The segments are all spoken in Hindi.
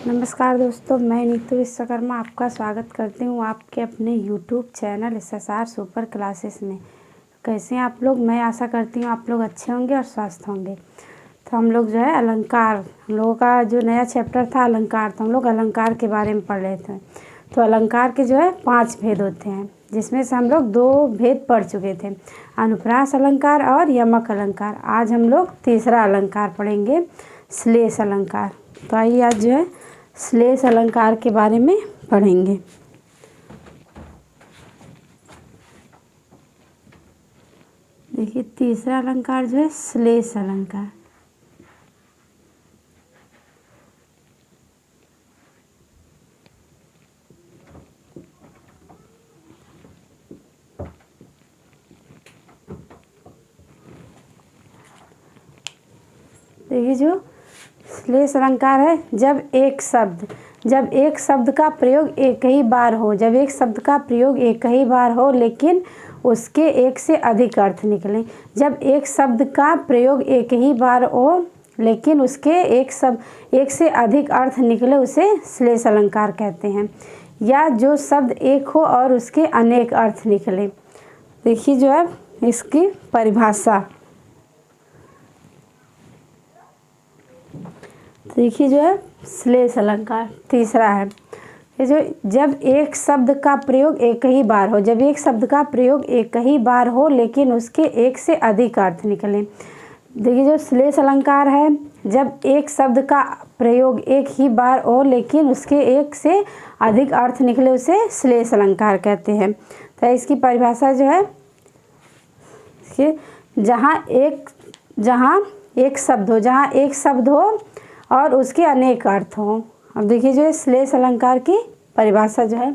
नमस्कार दोस्तों, मैं नीतू विश्वकर्मा आपका स्वागत करती हूँ आपके अपने YouTube channel SSR super classes में। कैसे हैं आप लोग? मैं आशा करती हूँ आप लोग अच्छे होंगे और स्वस्थ होंगे। तो हम लोग जो है अलंकार, हम लोगों का जो नया चैप्टर था अलंकार, तो हम लोग अलंकार के बारे में पढ़ रहे थे। तो अलंकार के जो है 5 भेद होते हैं, जिसमें से हम लोग 2 भेद पढ़ चुके थे, अनुप्रास अलंकार और यमक अलंकार। आज हम लोग तीसरा अलंकार पढ़ेंगे, श्लेष अलंकार। तो आइए आज जो है श्लेष अलंकार के बारे में पढ़ेंगे। देखिए तीसरा अलंकार जो है श्लेष अलंकार। देखिए जो श्लेष अलंकार है, जब एक शब्द का प्रयोग एक ही बार हो, जब एक शब्द का प्रयोग एक ही बार हो लेकिन उसके एक से अधिक अर्थ निकलें। जब एक शब्द का प्रयोग एक ही बार हो लेकिन उसके एक से अधिक अर्थ निकले, उसे श्लेष अलंकार कहते हैं। या जो शब्द एक हो और उसके अनेक अर्थ निकले। देखिए जो है इसकी परिभाषा, देखिए जो है श्लेष अलंकार तीसरा है, ये जो जब एक शब्द का प्रयोग एक ही बार हो, जब एक शब्द का प्रयोग एक ही बार हो लेकिन उसके एक से अधिक अर्थ निकले। देखिए जो श्लेष अलंकार है, जब एक शब्द का प्रयोग एक ही बार हो लेकिन उसके एक से अधिक अर्थ निकले, उसे श्लेष अलंकार कहते हैं। तो इसकी परिभाषा जो है कि जहाँ एक शब्द हो और उसके अनेक अर्थ हों। अब देखिए जो श्लेष अलंकार की परिभाषा जो है,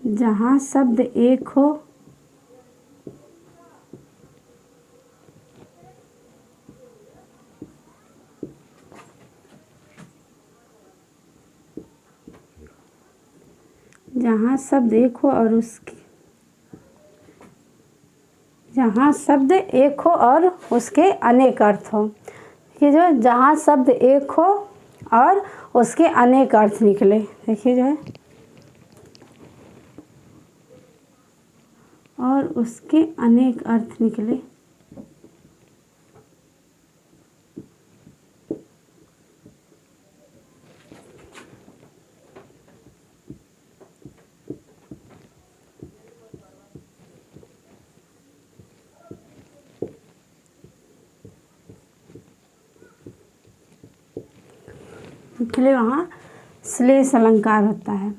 जहाँ शब्द एक हो और उसके अनेक अर्थ हो। देखिए जो जहाँ शब्द एक हो और उसके अनेक अर्थ निकले। देखिए जो है और उसके अनेक अर्थ निकले। निकले वहाँ श्लेष अलंकार होता है।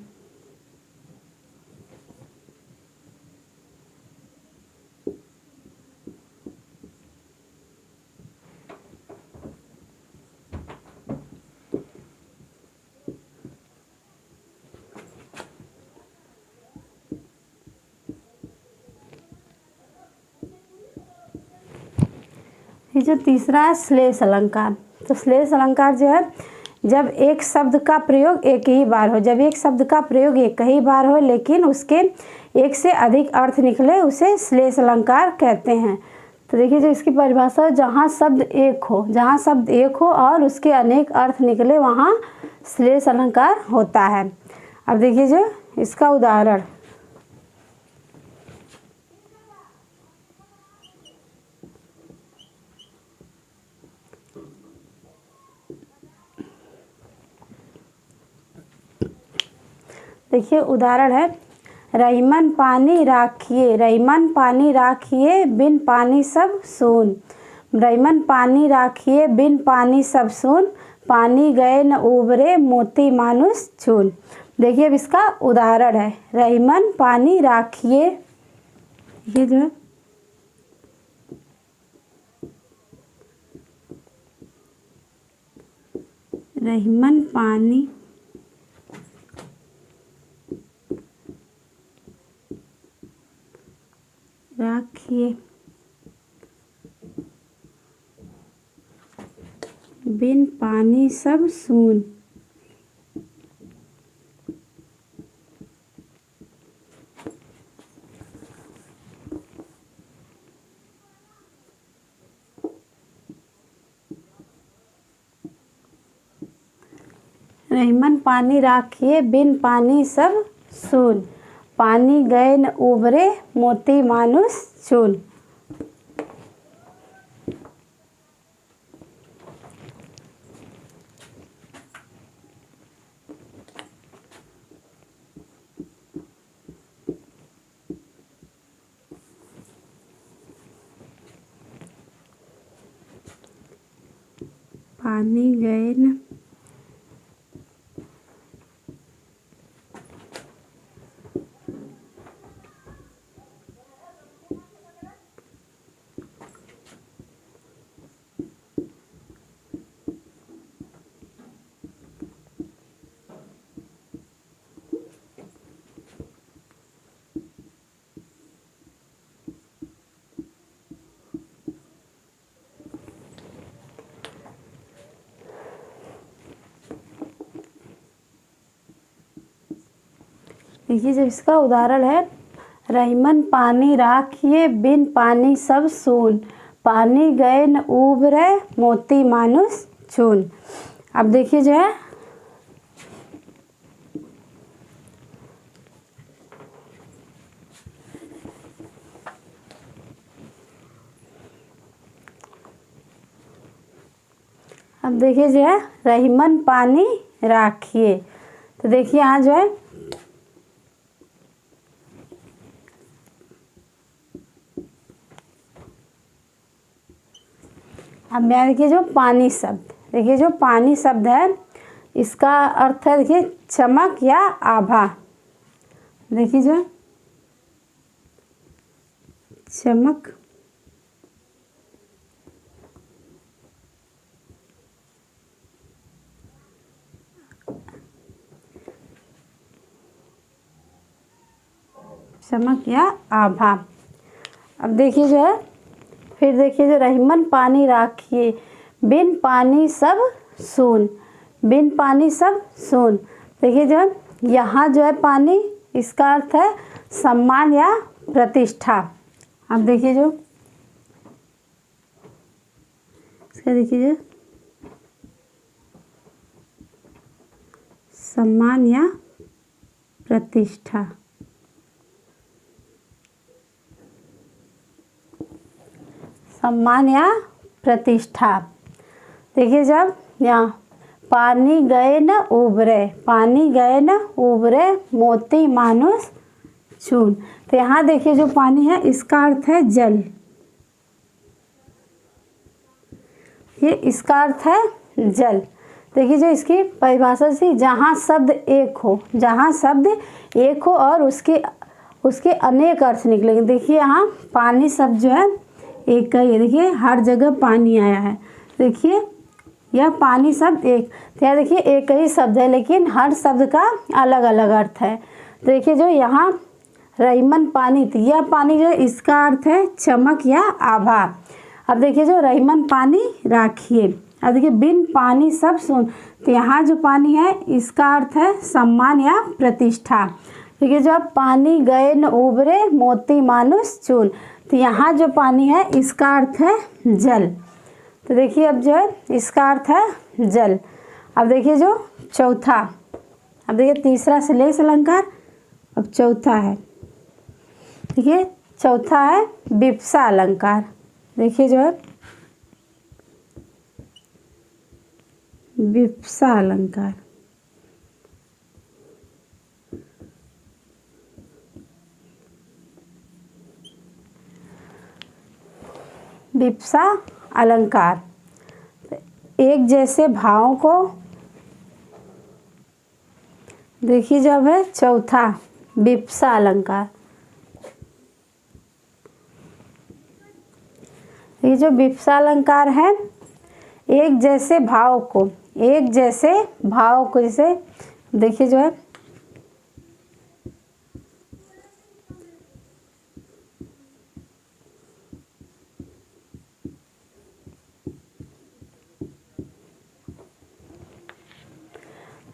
ये जो तीसरा है श्लेष अलंकार। तो श्लेष अलंकार जो है, जब एक शब्द का प्रयोग एक ही बार हो, जब एक शब्द का प्रयोग एक ही बार हो लेकिन उसके एक से अधिक अर्थ निकले, उसे श्लेष अलंकार कहते हैं। तो देखिए जो इसकी परिभाषा, जहाँ शब्द एक हो और उसके अनेक अर्थ निकले, वहाँ श्लेष अलंकार होता है। अब देखिए जो इसका उदाहरण, देखिए उदाहरण है, रहीमन पानी राखिए बिन पानी सब सून। रहीमन पानी राखिए बिन पानी सब सून, पानी गए न उबरे मोती मानुष चून। देखिए अब इसका उदाहरण है, रहीमन पानी राखिए, ये जो है रहीमन पानी राखिए बिन पानी सब सून। रहीमन पानी राखिए बिन पानी सब सून। पानी गए न उबरे मोती मानुष चून। पानी गए न देखिए, जब इसका उदाहरण है, रहीमन पानी राखिए बिन पानी सब सून। पानी गए न उबरे मोती मानुष चून। अब देखिए जो है, अब देखिए जो है, रहीमन पानी राखिए। तो देखिए यहाँ जो है, अब यहाँ देखिए जो पानी शब्द, देखिए जो पानी शब्द है इसका अर्थ है, देखिए चमक या आभा। देखिए जो चमक चमक या आभा। अब देखिए जो है, फिर देखिए जो रहीमन पानी राखिए बिन पानी सब सून। बिन पानी सब सून। देखिए जो है, यहाँ जो है पानी, इसका अर्थ है सम्मान या प्रतिष्ठा। अब देखिए जो इसका, देखिए जो सम्मान या प्रतिष्ठा। सम्मान या प्रतिष्ठा। देखिए जब यहाँ पानी गए न उबरे, पानी गए न उबरे मोती मानुष चून। तो यहाँ देखिए जो पानी है इसका अर्थ है जल। ये इसका अर्थ है जल। देखिए जो इसकी परिभाषा से, जहाँ शब्द एक हो, जहाँ शब्द एक हो और उसके अनेक अर्थ निकलेंगे। देखिए यहाँ पानी शब्द जो है एक का ही है। देखिए हर जगह पानी आया है। देखिए यह पानी शब्द एक, तो यहाँ देखिए एक ही शब्द है लेकिन हर शब्द का अलग अलग अर्थ है। देखिए जो यहाँ रहीमन पानी, तो यह पानी जो है इसका अर्थ है चमक या आभा। अब देखिए जो रहीमन पानी राखिए। अब देखिए बिन पानी सब सून, तो यहाँ जो पानी है इसका अर्थ है सम्मान या प्रतिष्ठा। देखिए जो पानी गए न उबरे मोती मानुष चून, तो यहाँ जो पानी है इसका अर्थ है जल। तो देखिए अब जो है इसका अर्थ है जल। अब देखिए जो चौथा, अब देखिए तीसरा श्लेष अलंकार, अब चौथा है, देखिए चौथा है विप्सा अलंकार। देखिए जो है विप्सा अलंकार। विप्सा अलंकार एक जैसे भावों को, देखिए जब है चौथा विप्सा अलंकार। ये जो विप्सा अलंकार है, एक जैसे भाव को, एक जैसे भाव को, जैसे देखिए जो है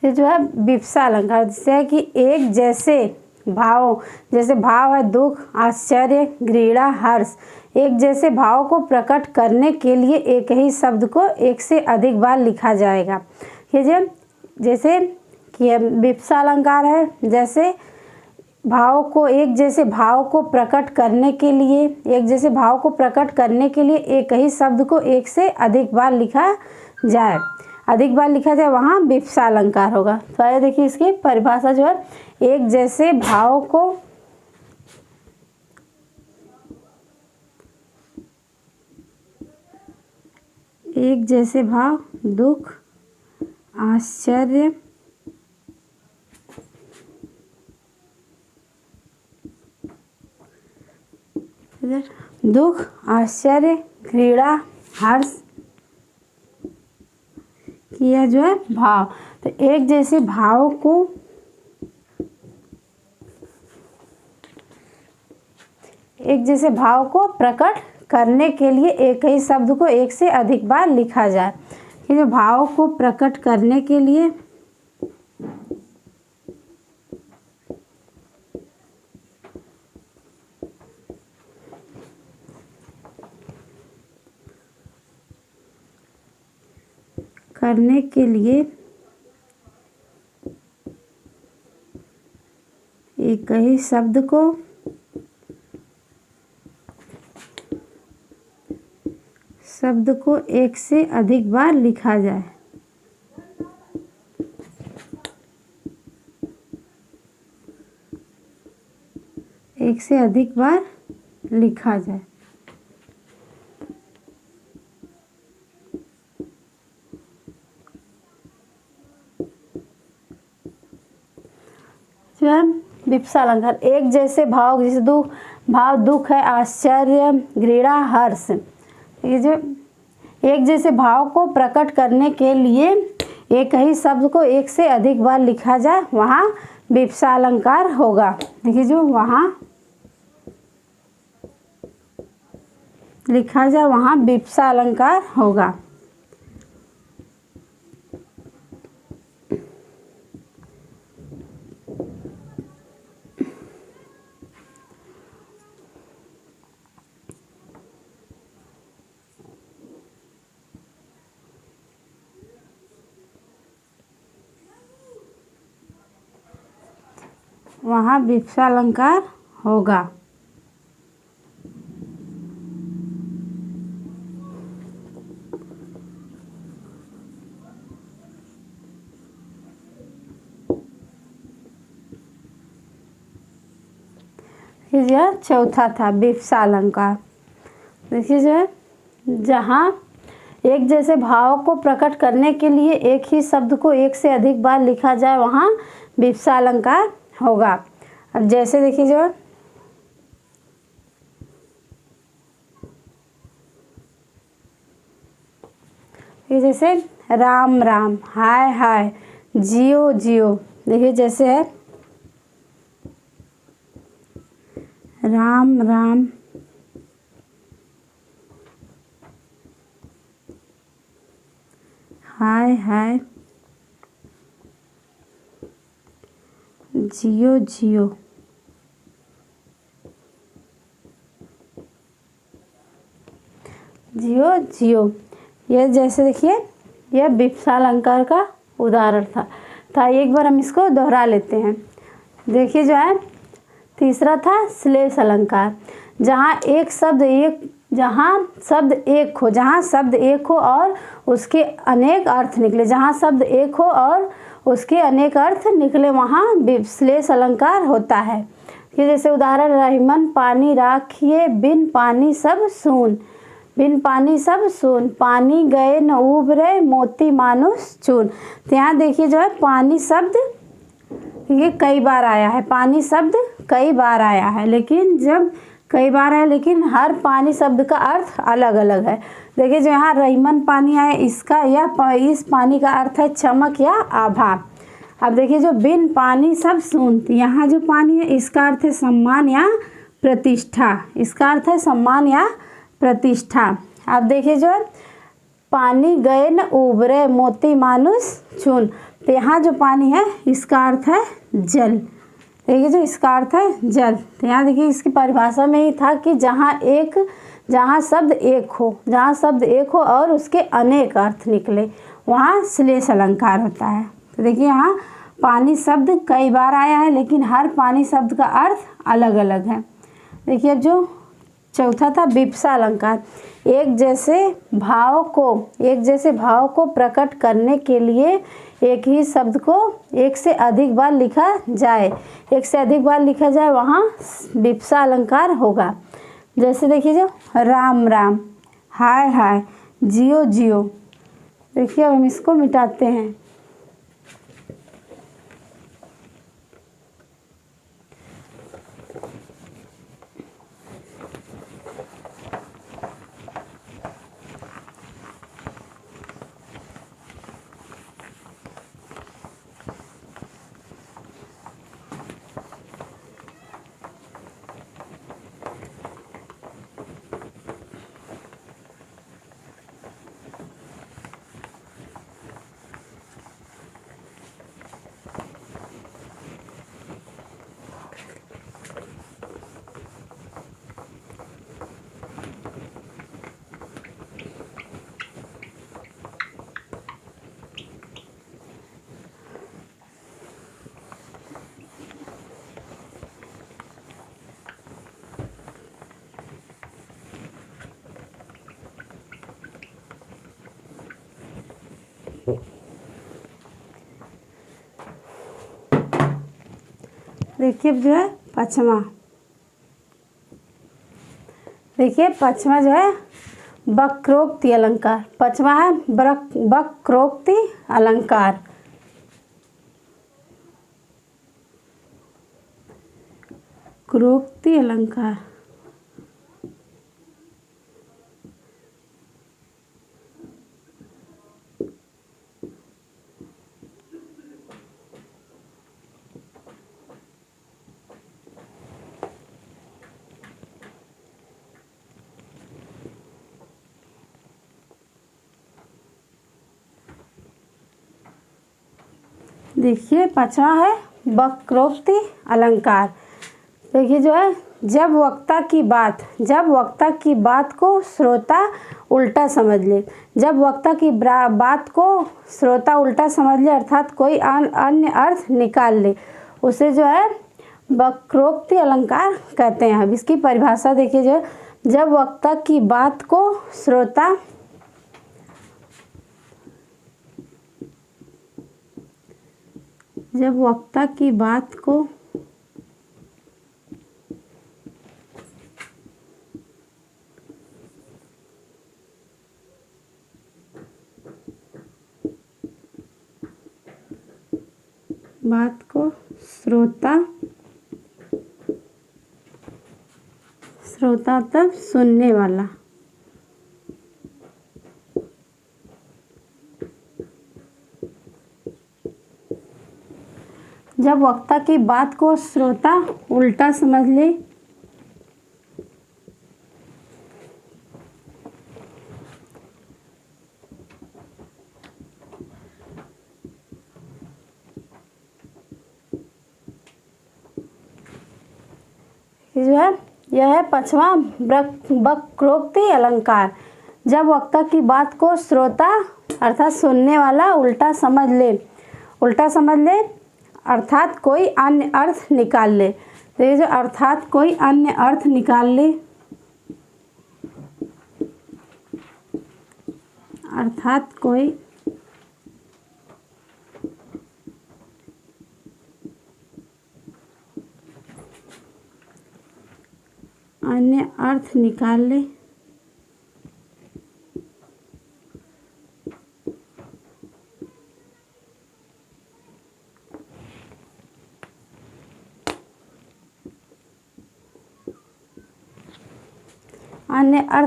ये जो है विवक्षा अलंकार, जिससे है कि एक जैसे भाव, जैसे भाव है दुख, आश्चर्य, घृणा, हर्ष, एक जैसे भाव को प्रकट करने के लिए एक ही शब्द को एक से अधिक बार लिखा जाएगा। ये जो जैसे कि विवक्षा अलंकार है, जैसे भाव को, एक जैसे भाव को प्रकट करने के लिए, एक जैसे भाव को प्रकट करने के लिए एक ही शब्द को एक से अधिक बार लिखा जाए, अधिक बार लिखा जाए, वहाँ विवक्षा अलंकार होगा। तो आइए देखिए इसकी परिभाषा जो है, एक जैसे भाव को, एक जैसे भाव दुख, आश्चर्य, दुख, आश्चर्य, घृणा, हर्ष किया जो है भाव। तो एक जैसे भाव को, एक जैसे भाव को प्रकट करने के लिए एक ही शब्द को एक से अधिक बार लिखा जाए। ये जो भाव को प्रकट करने के लिए एक ही शब्द को एक से अधिक बार लिखा जाए। एक से अधिक बार लिखा जाए। विवक्षा अलंकार, एक जैसे भाव, जैसे भाव दुख है, आश्चर्य, घृणा, हर्ष, ये जो एक जैसे भाव को प्रकट करने के लिए एक ही शब्द को एक से अधिक बार लिखा जाए, वहाँ विवक्षा अलंकार होगा। देखिए जो वहाँ लिखा जाए, वहाँ विवक्षा अलंकार होगा। वहाँ विवक्षा अलंकार होगा। यह चौथा था विवक्षा अलंकार। देखिए जो है, जहाँ एक जैसे भाव को प्रकट करने के लिए एक ही शब्द को एक से अधिक बार लिखा जाए, वहाँ विवक्षा अलंकार होगा। अब जैसे देखिए जो ये जैसे राम राम, हाय हाय, जियो जियो, देखिए जैसे है राम राम, हाय हाय, जियो जियो, जियो जियो, ये जैसे देखिए यह विवक्षा अलंकार का उदाहरण था। एक बार हम इसको दोहरा लेते हैं। देखिए जो है, तीसरा था श्लेष अलंकार, जहाँ शब्द एक हो और उसके अनेक अर्थ निकले, जहाँ शब्द एक हो और उसके अनेक अर्थ निकले, वहाँ श्लेष अलंकार होता है। ये जैसे उदाहरण, रहीमन पानी राखिए, बिन पानी सब सून, बिन पानी सब सून, पानी गए न उभरे, मोती मानुष चून। तो यहाँ देखिए जो है पानी शब्द ये कई बार आया है, पानी शब्द कई बार आया है, लेकिन जब कई बार है लेकिन हर पानी शब्द का अर्थ अलग अलग है। देखिए जो यहाँ रहीमन पानी आया, इसका या इस पानी का अर्थ है चमक या आभा। अब देखिए जो बिन पानी सब सून, यहाँ जो पानी है इसका अर्थ है सम्मान या प्रतिष्ठा, इसका अर्थ है सम्मान या प्रतिष्ठा। अब देखिए जो है पानी गए न उबरे मोती मानुष चून। तो यहाँ जो पानी है इसका अर्थ है जल। देखिए जो इसका अर्थ है जल। तो यहाँ देखिए इसकी परिभाषा में ही था कि जहाँ शब्द एक हो और उसके अनेक अर्थ निकले वहाँ श्लेष अलंकार होता है। तो देखिए यहाँ पानी शब्द कई बार आया है लेकिन हर पानी शब्द का अर्थ अलग अलग है। देखिए अब जो चौथा था विपसा अलंकार। एक जैसे भाव को प्रकट करने के लिए एक ही शब्द को एक से अधिक बार लिखा जाए वहाँ विपसा अलंकार होगा। जैसे देखिए जो राम राम, हाय हाय, जियो जियो। देखिए अब हम इसको मिटाते हैं। देखिए जो है पचमा। देखिए पचमा जो है वक्रोक्ति अलंकार। पचमा है वक्रोक्ति अलंकार। क्रोक्ति अलंकार। देखिए पांचवा है वक्रोक्ति अलंकार। देखिए जो है जब वक्ता की बात को श्रोता उल्टा समझ ले। जब वक्ता की बात को श्रोता उल्टा समझ ले अर्थात कोई अन्य अर्थ निकाल ले उसे जो है वक्रोक्ति अलंकार कहते हैं। अब इसकी परिभाषा देखिए जो जब वक्ता की बात को श्रोता श्रोता तब सुनने वाला। जब वक्ता की बात को श्रोता उल्टा समझ ले जो है यह है पांचवा वक्रोक्ति अलंकार। जब वक्ता की बात को श्रोता अर्थात सुनने वाला उल्टा समझ ले अर्थात कोई अन्य अर्थ निकाल ले। तो ये जो अर्थात कोई अन्य अर्थ निकाल ले अर्थात कोई अन्य अर्थ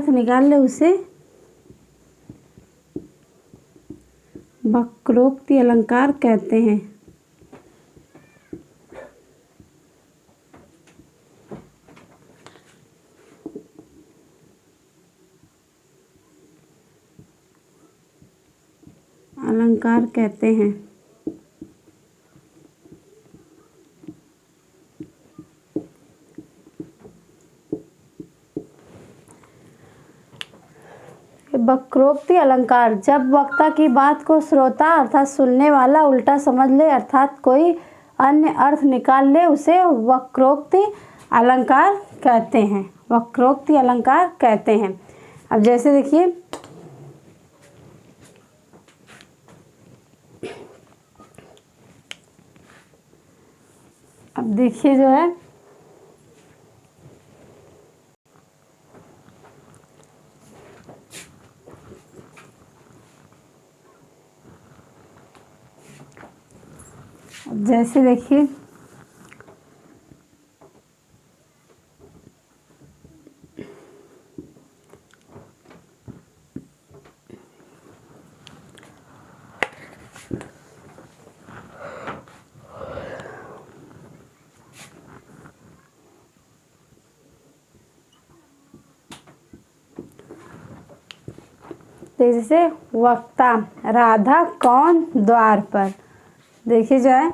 निकाल ले उसे वक्रोक्ति अलंकार कहते हैं। अलंकार कहते हैं। वक्रोक्ति अलंकार, जब वक्ता की बात को श्रोता अर्थात सुनने वाला उल्टा समझ ले अर्थात कोई अन्य अर्थ निकाल ले, उसे वक्रोक्ति अलंकार कहते हैं। वक्रोक्ति अलंकार कहते हैं। अब जैसे देखिए, अब देखिए जो है जैसे देखिए जैसे वक्ता, राधा कौन द्वार पर। देखिए जो है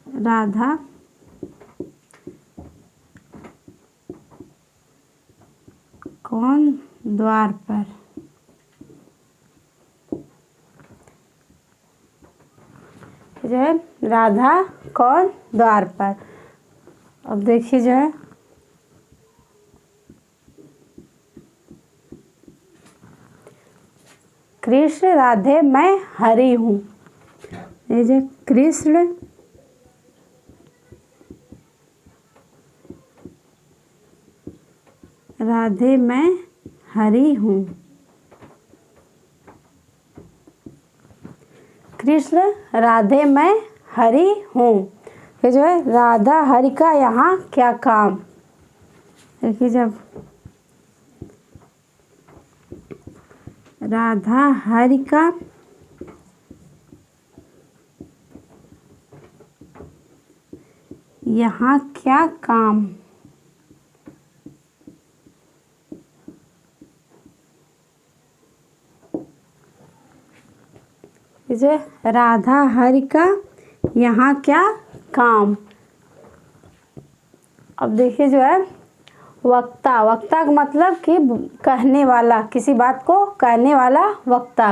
राधा कौन द्वार पर। जो है राधा कौन द्वार पर। अब देखिए जो है कृष्ण राधे मैं हरि हूँ। ये जो कृष्ण राधे मैं हरि हूँ। कृष्ण राधे मैं हरि हूँ। ये जो है राधा हरि का यहाँ क्या काम। देखिए जब राधा हरि का यहाँ क्या काम। जो राधा हरि का यहाँ क्या काम। अब देखिए जो है वक्ता, वक्ता का मतलब कि कहने वाला, किसी बात को कहने वाला वक्ता।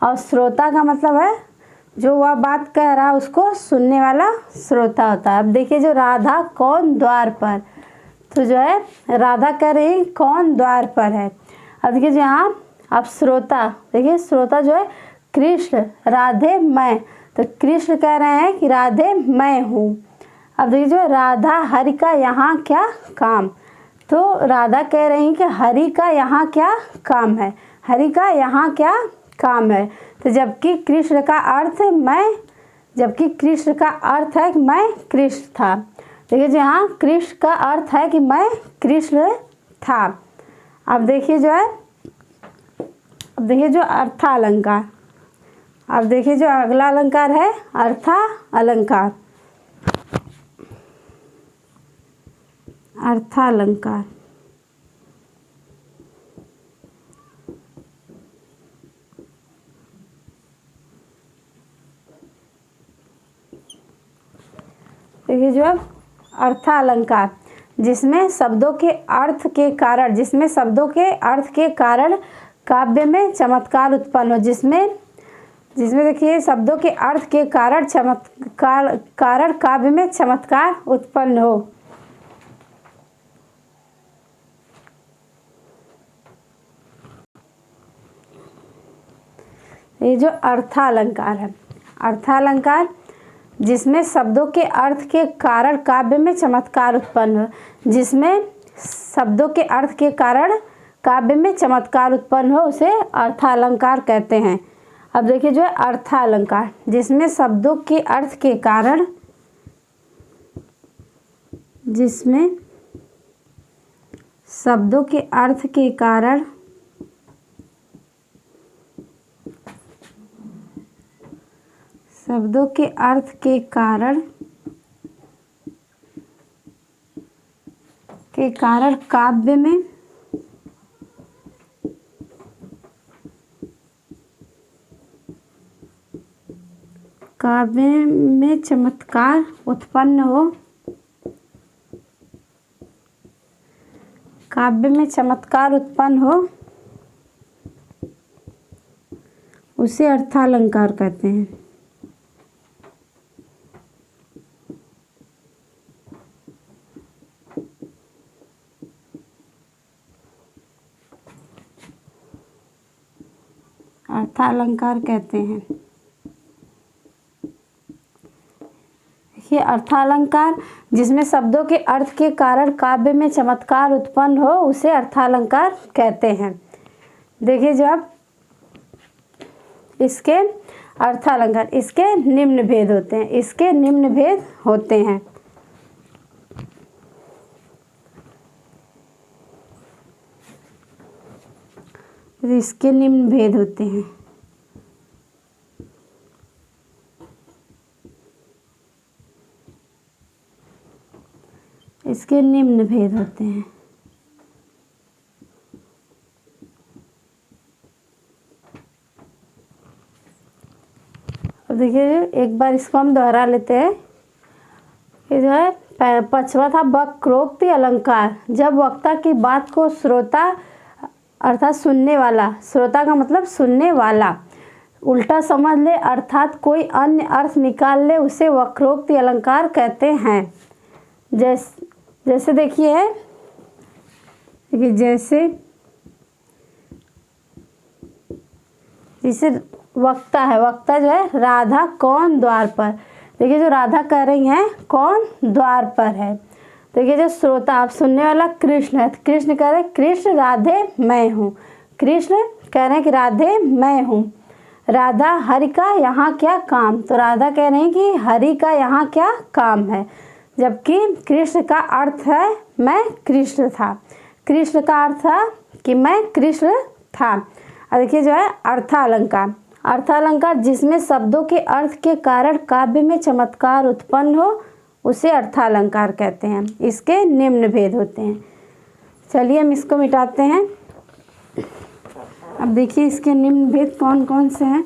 और श्रोता का मतलब है जो वह बात कह रहा उसको सुनने वाला श्रोता होता है। अब देखिए जो राधा कौन द्वार पर, तो जो है राधा कह रही कौन द्वार पर है। अब देखिए जो यहाँ अब श्रोता, देखिए श्रोता जो है कृष्ण राधे मैं, तो कृष्ण कह रहे हैं कि राधे मैं हूँ। अब देखिए जो राधा हरि का यहाँ क्या काम, तो राधा कह रही हैं कि हरि का यहाँ क्या काम है, हरि का यहाँ क्या काम है। तो जबकि कृष्ण का अर्थ मैं, जबकि कृष्ण का अर्थ है कि मैं कृष्ण था। देखिए जो यहाँ कृष्ण का अर्थ है कि मैं कृष्ण था। अब देखिए जो है, अब देखिए जो अर्था अलंकार। अब देखिए जो अगला अलंकार है अर्था अलंकार। अर्था अलंकार, देखिए जो अर्था अलंकार, जिसमें शब्दों के अर्थ के कारण, जिसमें शब्दों के अर्थ के कारण काव्य में चमत्कार उत्पन्न हो। जिसमें देखिए शब्दों के अर्थ के कारण कारण काव्य में चमत्कार उत्पन्न हो। ये जो अर्था अलंकार है, अर्था अलंकार जिसमें शब्दों के अर्थ के कारण काव्य में चमत्कार उत्पन्न हो। जिसमें शब्दों के अर्थ के कारण काव्य में चमत्कार उत्पन्न हो उसे अर्था अलंकार कहते हैं। अब देखिए जो है अर्था अलंकार, जिसमें शब्दों के अर्थ के कारण, जिसमें शब्दों के अर्थ के कारण शब्दों के अर्थ के कारण काव्य में काव्य में चमत्कार उत्पन्न हो, काव्य में चमत्कार उत्पन्न हो उसे अर्थालंकार कहते हैं। अर्थालंकार कहते हैं। ये अर्थालंकार जिसमें शब्दों के अर्थ के कारण काव्य में चमत्कार उत्पन्न हो उसे अर्थालंकार कहते हैं। देखिए, जब इसके अर्थालंकार, इसके निम्न भेद होते हैं, इसके निम्न भेद होते हैं। इसके निम्न भेद होते हैं। इसके निम्न भेद होते हैं। अब देखिए, एक बार इसको हम दोहरा लेते हैं। ये जो है पचवा था वक्रोक्ति अलंकार। जब वक्ता की बात को श्रोता अर्थात सुनने वाला, श्रोता का मतलब सुनने वाला, उल्टा समझ ले अर्थात कोई अन्य अर्थ निकाल ले उसे वक्रोक्ति अलंकार कहते हैं। जैसे देखिए जैसे वक्ता है, वक्ता जो है राधा कौन द्वार पर। देखिए, जो राधा कह रही हैं कौन द्वार पर है। देखिए, जो श्रोता आप सुनने वाला कृष्ण है, कृष्ण कह रहे कृष्ण राधे मैं हूँ। कृष्ण कह रहे हैं कि राधे मैं हूँ। राधा हरि का यहाँ क्या काम, तो राधा कह रहे हैं कि हरि का यहाँ क्या काम है। जबकि कृष्ण का अर्थ है मैं कृष्ण था। कृष्ण का अर्थ था कि मैं कृष्ण था। और देखिए जो है अर्थालंकार। अर्थालंकार जिसमें शब्दों के अर्थ के कारण काव्य में चमत्कार उत्पन्न हो उसे अर्थालंकार कहते हैं। इसके निम्न भेद होते हैं। चलिए हम इसको मिटाते हैं। अब देखिए इसके निम्न भेद कौन कौन से हैं।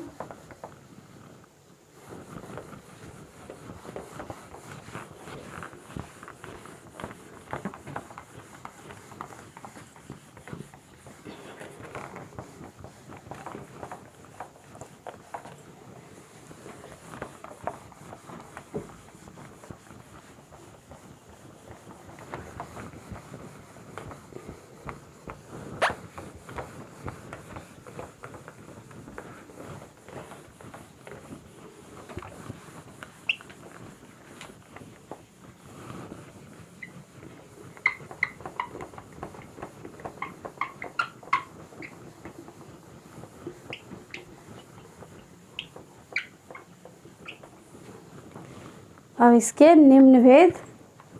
अब इसके निम्न भेद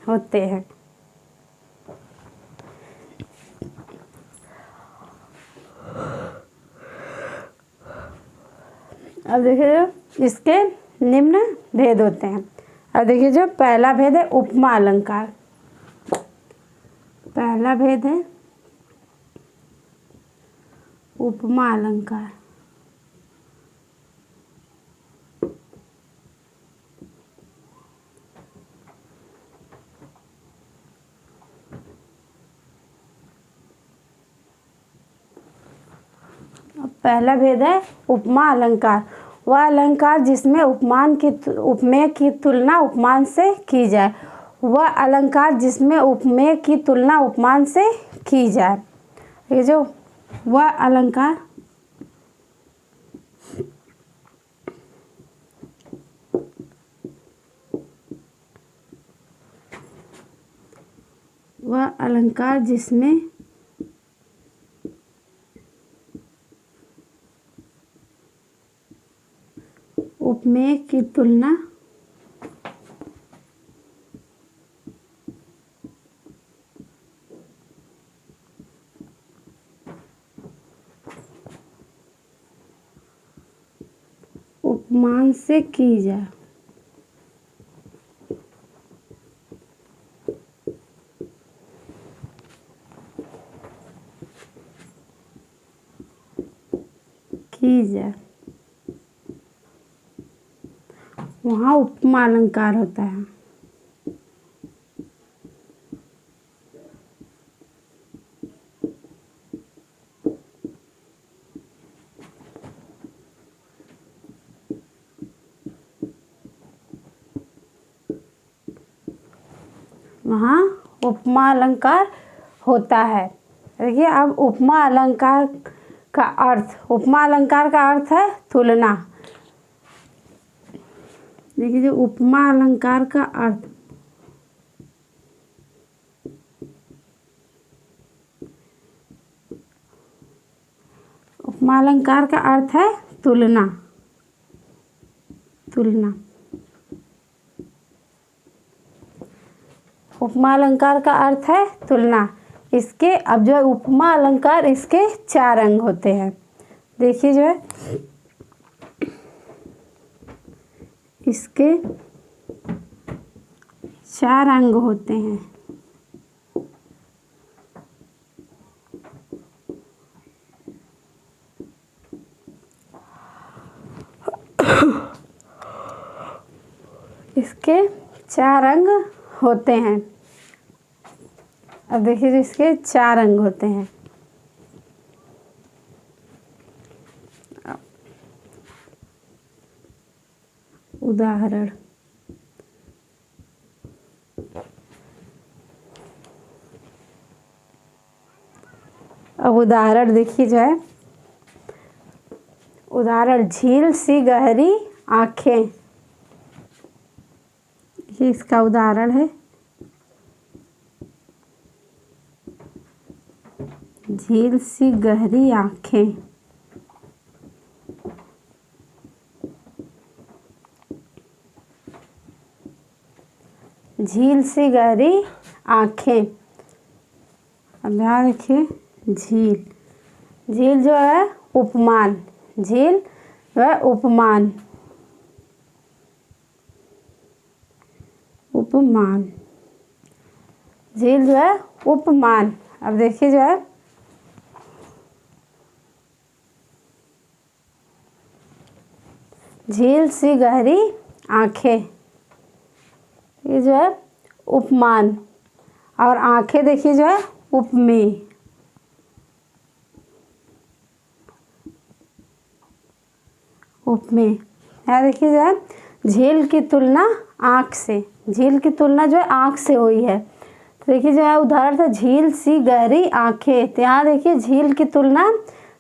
होते हैं। अब देखिए इसके निम्न भेद होते हैं। अब देखिए जो पहला भेद है उपमा अलंकार। पहला भेद है उपमा अलंकार। पहला भेद है उपमा अलंकार। वह अलंकार जिसमें उपमेय की तुलना उपमान से की जाए। वह अलंकार जिसमें उपमेय की तुलना उपमान से की जाए। ये जो वह अलंकार जिसमें उपमेय की तुलना उपमान से की जाए। वहाँ उपमा अलंकार होता है। वहाँ उपमा अलंकार होता है। देखिए अब उपमा अलंकार का अर्थ, उपमा अलंकार का अर्थ है तुलना। देखिए जो उपमा अलंकार का अर्थ, उपमा अलंकार का अर्थ है तुलना, तुलना। उपमा अलंकार का अर्थ है तुलना। इसके अब जो है उपमा अलंकार, इसके 4 अंग होते हैं। देखिए जो है इसके 4 अंग होते हैं। इसके 4 अंग होते हैं। अब देखिए इसके 4 अंग होते हैं। उदाहरण, अब उदाहरण देखिए जो है, उदाहरण झील सी गहरी आंखें, ये इसका उदाहरण है। झील सी गहरी आंखें, झील सी गहरी आंखें। अब ध्यान रखिए, झील, झील जो है उपमान, झील जो है उपमान, उपमान, झील जो है उपमान। अब देखिए जो है झील सी गहरी आंखें, ये जो है उपमान, और आंखें देखिए जो है उपमेय, उपमेय। यहाँ देखिए जो है झील की तुलना आँख से, झील की तुलना जो है आँख से हुई है। तो देखिए जो है उदाहरण था झील सी गहरी आंखें, तो यहाँ देखिए झील की तुलना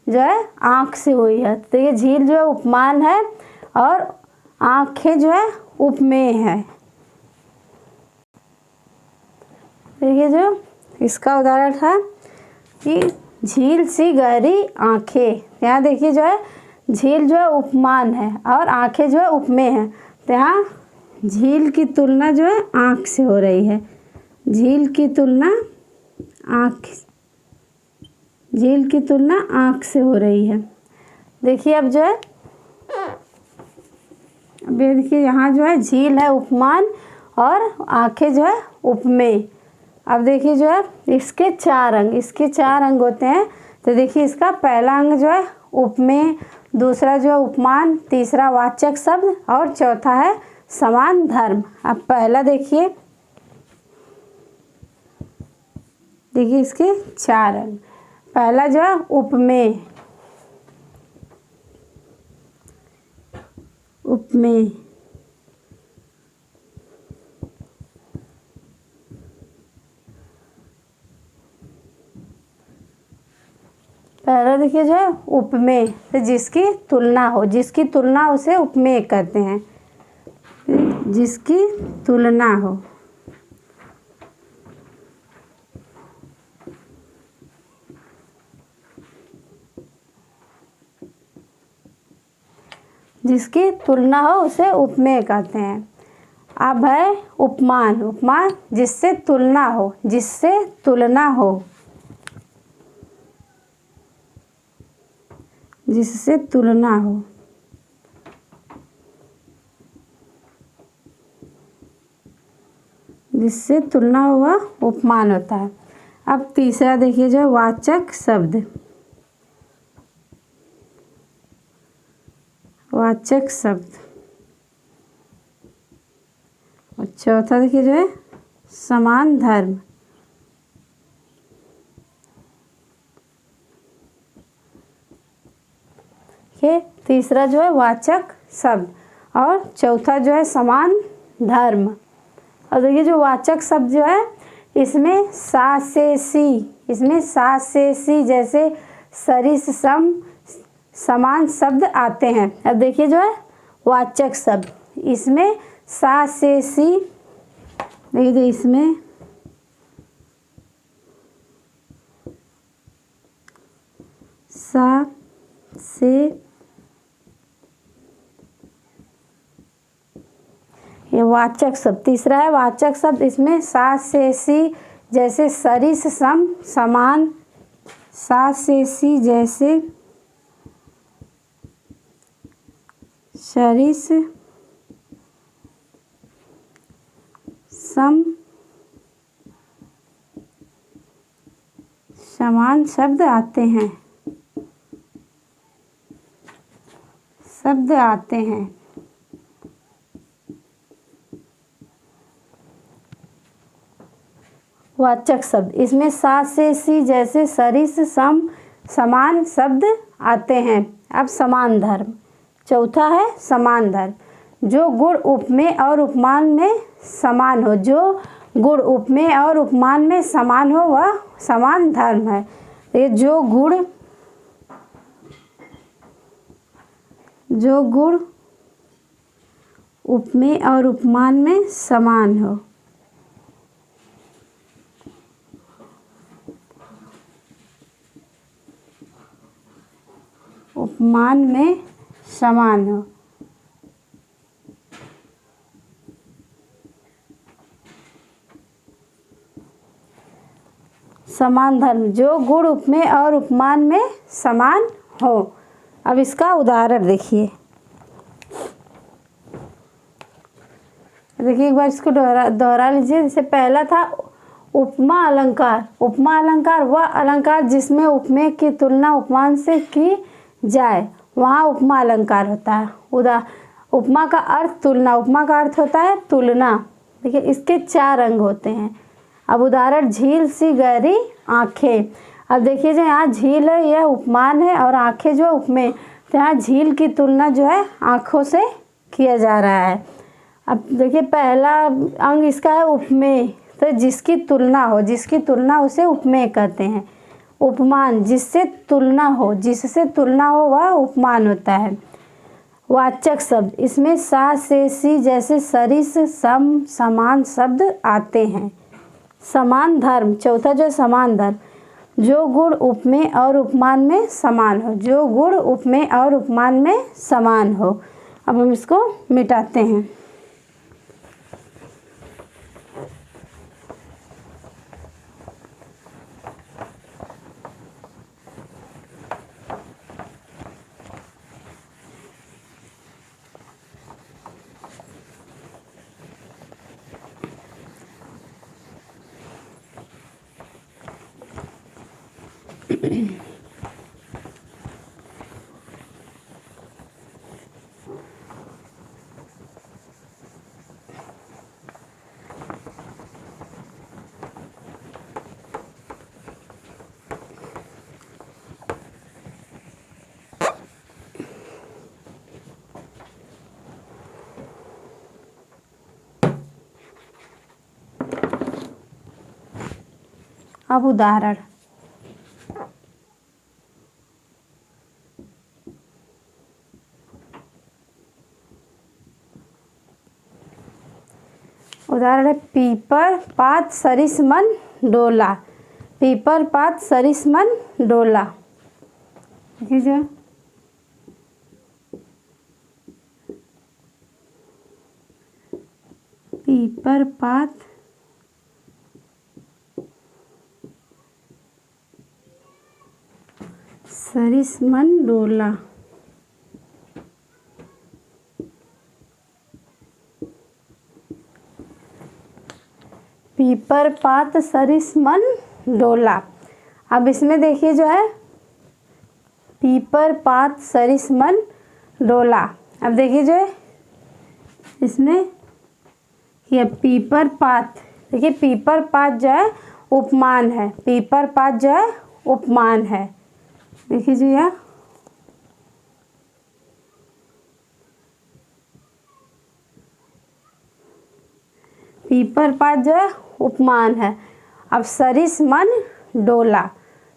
जो है आँख से हुई है। तो देखिए झील जो है उपमान है और आँखें जो है उपमेय है। देखिए जो इसका उदाहरण था कि झील सी गहरी आंखें, यहाँ देखिए जो है झील जो है उपमान है और आंखें जो है उपमेय है। तो यहाँ झील की तुलना जो है आँख से हो रही है, झील की तुलना आँख, झील की तुलना आँख से हो रही है। देखिए अब जो है, अब ये देखिए यहाँ जो है झील है उपमान और आंखें जो है उपमेय। अब देखिए जो है इसके 4 अंग, इसके 4 अंग होते हैं। तो देखिए इसका पहला अंग जो है उपमेय, दूसरा जो है उपमान, तीसरा वाचक शब्द और चौथा है समान धर्म। अब पहला देखिए, देखिए इसके 4 अंग। पहला जो है उपमेय, उपमेय, पहला देखिए जो है उपमेय, तो जिसकी तुलना हो, जिसकी तुलना उसे उपमेय कहते हैं, जिसकी तुलना हो। जिसकी तुलना हो उसे उपमेय कहते हैं। अब है उपमान, उपमान जिससे तुलना हो, जिससे तुलना हो, जिससे तुलना हो। जिससे तुलना हुआ उपमान होता है। अब तीसरा देखिए जो वाचक शब्द, वाचक शब्द, और चौथा देखिए जो है समान धर्म। ये तीसरा जो है वाचक शब्द और चौथा जो है समान धर्म। और देखिए जो वाचक शब्द जो है इसमें सा से सी जैसे सरिस सम समान शब्द आते हैं। अब देखिए जो है वाचक शब्द इसमें सा से सी, देखिए इसमें सा से ये वाचक शब्द तीसरा है वाचक शब्द इसमें सा से सी जैसे सरिस सम समान, सा से सी जैसे सरिस सम समान शब्द आते हैं वाचक शब्द इसमें सा से सी जैसे सरिस सम समान शब्द आते हैं। अब समान धर्म चौथा है समान धर्म, जो गुण उपमेय और उपमान में समान हो, जो गुण उपमेय और उपमान में समान हो वह समान धर्म है। ये जो गुण उपमेय और उपमान में समान हो, उपमान में समान हो। समान धर्म जो गुण उपमेय और उपमान में समान हो। अब इसका उदाहरण देखिए, एक बार इसको दोहरा लीजिए। जैसे पहला था उपमा अलंकार। उपमा अलंकार वह अलंकार जिसमें उपमेय की तुलना उपमान से की जाए, वहाँ उपमा अलंकार होता है। उपमा का अर्थ तुलना, उपमा का अर्थ होता है तुलना। देखिए इसके 4 अंग होते हैं। अब उदाहरण झील सी गहरी आँखें। अब देखिए जो यहाँ झील है यह उपमान है और आँखें जो उपमेय, तो यहाँ झील की तुलना जो है आँखों से किया जा रहा है। अब देखिए पहला अंग इसका है उपमेय, तो जिसकी तुलना उसे उपमेय कहते हैं। उपमान जिससे तुलना हो वह उपमान होता है। वाचक शब्द इसमें सा से सी जैसे सरिस सम समान शब्द आते हैं। समान धर्म चौथा जो समान धर्म, जो गुण उपमेय और उपमान में समान हो, अब हम इसको मिटाते हैं। अब उदाहरण, है पीपर पात सरिस मन डोला। पीपर पात सरिस मन डोला। पीपर पात सरिस मन डोला। पीपर पात सरिस मन डोला। अब इसमें देखिए जो है पीपर पात सरिस मन डोला। अब देखिए जो है इसमें ये पीपर पात, देखिए पीपर पात जो है उपमान है, पीपर पात जो है उपमान है। देखिए जी यह पीपर पात जो है उपमान है। अब सरिस मन डोला,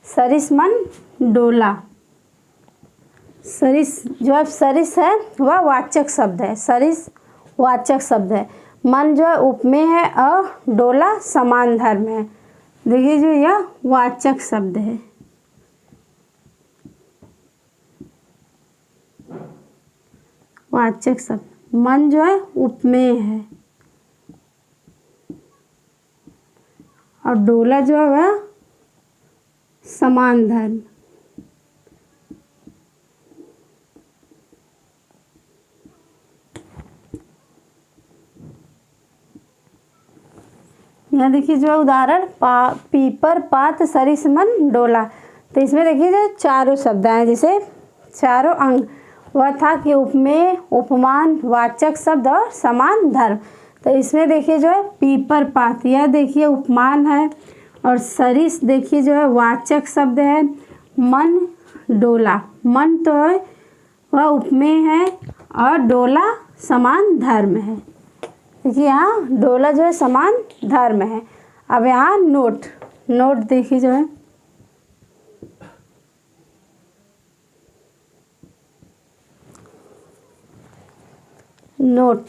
सरिस मन डोला, सरिस जो है सरिस है वह वाचक शब्द है, सरिस वाचक शब्द है। मन जो है उपमेय है और डोला समान धर्म है। देखिए जो यह वाचक शब्द है, वाचक शब्द। मन जो है उपमेय है और डोला जो है वह समान धर्म। यहाँ देखिए जो उदाहरण पीपर पात सरिस मन डोला, तो इसमें देखिए जो चारों शब्द हैं, जैसे चारों अंग वह था कि उपमेय, उपमान, वाचक शब्द और समान धर्म। तो इसमें देखिए जो है पीपर पात, यह देखिए उपमान है और सरिस देखिए जो है वाचक शब्द है। मन डोला, मन तो है वह उपमेय है और डोला समान धर्म है। देखिए यहाँ डोला जो है समान धर्म है। अब यहाँ नोट, नोट देखिए जो है नोट,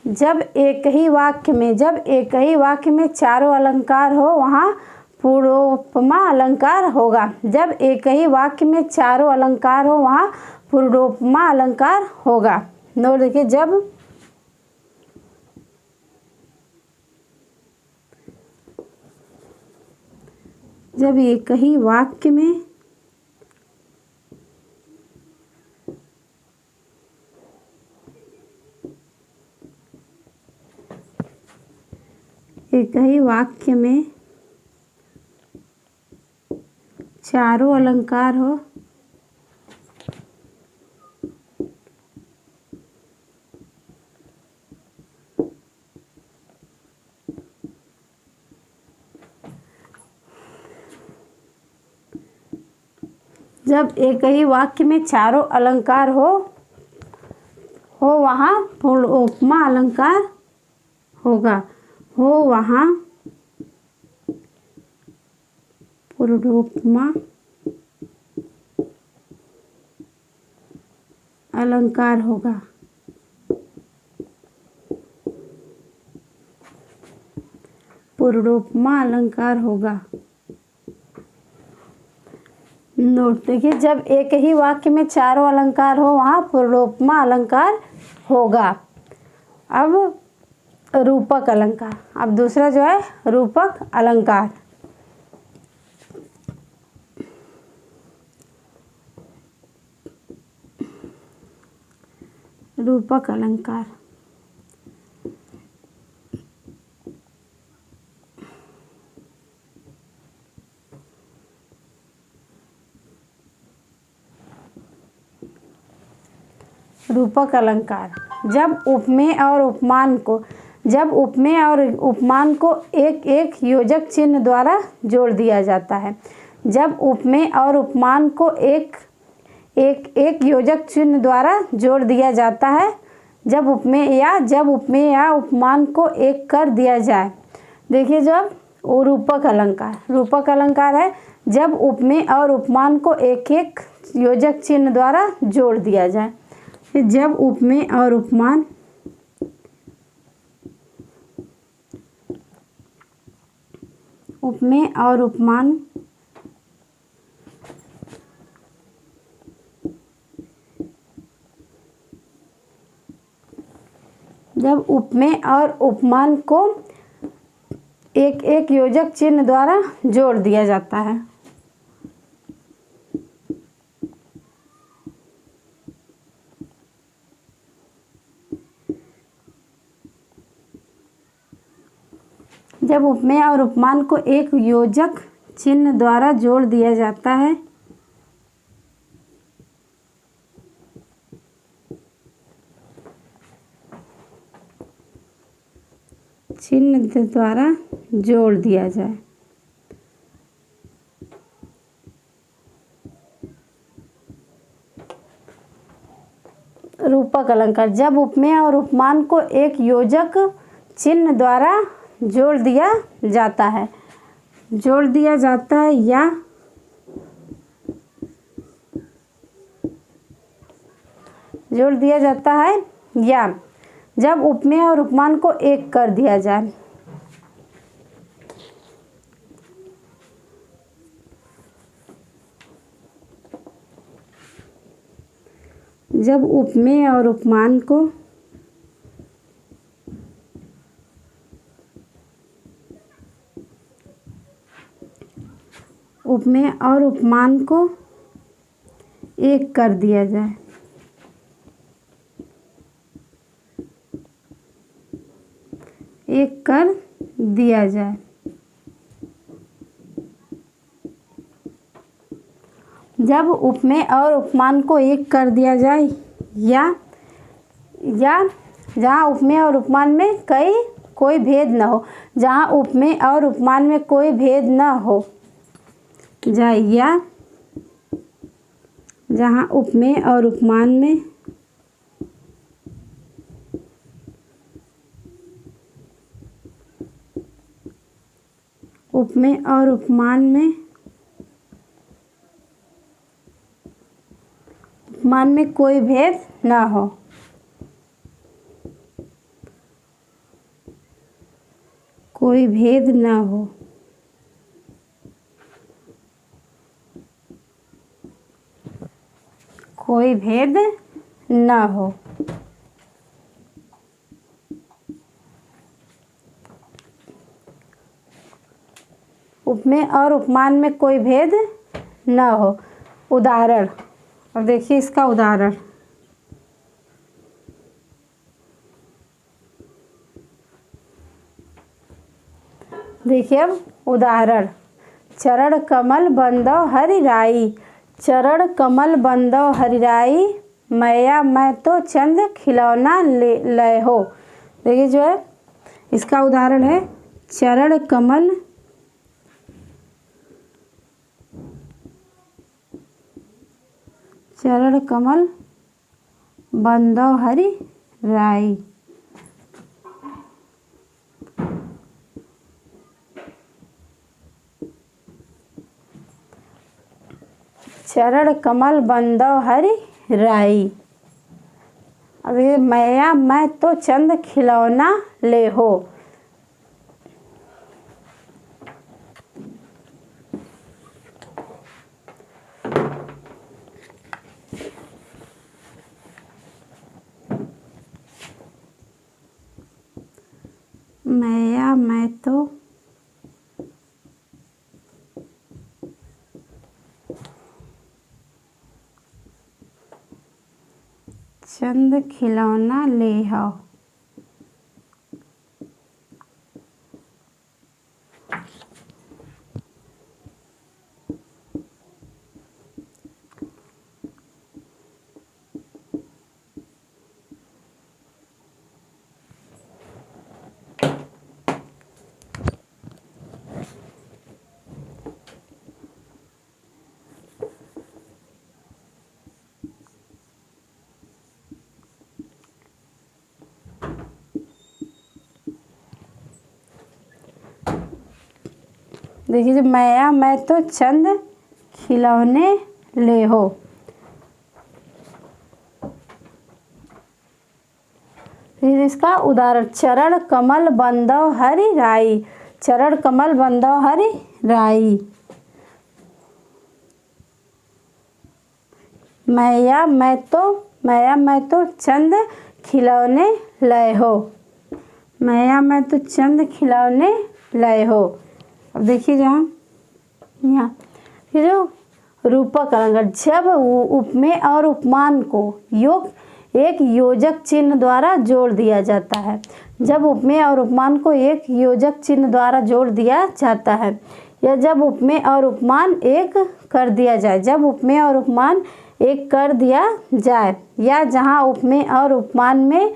जब एक ही वाक्य में चारों अलंकार हो वहाँ पूर्वोपमा अलंकार होगा। जब एक ही वाक्य में चारों अलंकार हो वहाँ पूर्वोपमा अलंकार होगा। नोट देखिए जब एक ही वाक्य में चारों अलंकार हो जब एक ही वाक्य में चारों अलंकार हो वहाँ पूर्वोपमा अलंकार होगा। हो वहाँ पूर्वोपमा अलंकार होगा। पूर्वोपमा अलंकार होगा। नोट देखिए जब एक ही वाक्य में चारों अलंकार हो वहाँ पूर्वोपमा अलंकार होगा। अब रूपक अलंकार, अब दूसरा जो है रूपक अलंकार। रूपक अलंकार, रूपक अलंकार जब उपमेय और उपमान को एक एक योजक चिन्ह द्वारा जोड़ दिया जाता है। जब उपमेय और उपमान को एक एक योजक चिन्ह द्वारा जोड़ दिया जाता है। जब उपमेय या उपमान को एक कर दिया जाए। देखिए जब वो रूपक अलंकार है जब उपमेय और उपमान को एक एक योजक चिन्ह द्वारा जोड़ दिया जाए। जब उपमेय और उपमान को एक एक योजक चिन्ह द्वारा जोड़ दिया जाता है। जब उपमेय और उपमान को एक योजक चिन्ह द्वारा जोड़ दिया जाता है। चिन्ह द्वारा जोड़ दिया जाए। रूपक अलंकार, जब उपमेय और उपमान को एक योजक चिन्ह द्वारा जोड़ दिया जाता है या जब उपमेय और उपमान को एक कर दिया जाए। जब उपमेय और उपमान को एक कर दिया जाए। जब उपमेय और उपमान को एक कर दिया जाए या जहाँ उपमेय और उपमान में कोई भेद न हो, जहाँ उपमेय और उपमान में कोई भेद न हो जाए या जहाँ उपमेय और उपमान में कोई भेद न हो। उपमेय और उपमान में कोई भेद न हो। उदाहरण, अब देखिए इसका उदाहरण। देखिए अब उदाहरण, चरण कमल बंदो हरिराई, मैया मैं तो चंद खिलौना लय हो। देखिए जो है इसका उदाहरण है, चरण कमल बंदो हरिराई। चरण कमल बंदो हरिराई। अब ये मैया मैं तो चंद खिलौना ले हो। मैया मैं तो चंद खिलौना ले हो। देखिए, मैया मैं तो चंद खिलौने ले हो। फिर इसका उदाहरण, चरण कमल बंदो हरिराई, मैया मैं तो चंद खिलौने लय हो। अब देखिए यहाँ ये जो रूपक अलंकार, जब उपमेय और उपमान को एक योजक चिन्ह द्वारा जोड़ दिया जाता है। जब उपमेय और उपमान को एक योजक चिन्ह द्वारा जोड़ दिया जाता है या जब उपमेय और उपमान एक कर दिया जाए, या जहाँ उपमेय और उपमान में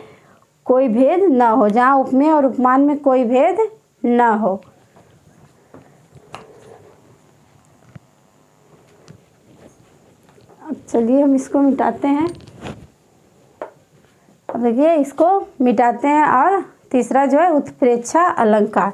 कोई भेद न हो, जहाँ उपमेय और उपमान में कोई भेद न हो। अब चलिए हम इसको मिटाते हैं। अब देखिए इसको मिटाते हैं। और तीसरा जो है उत्प्रेक्षा अलंकार।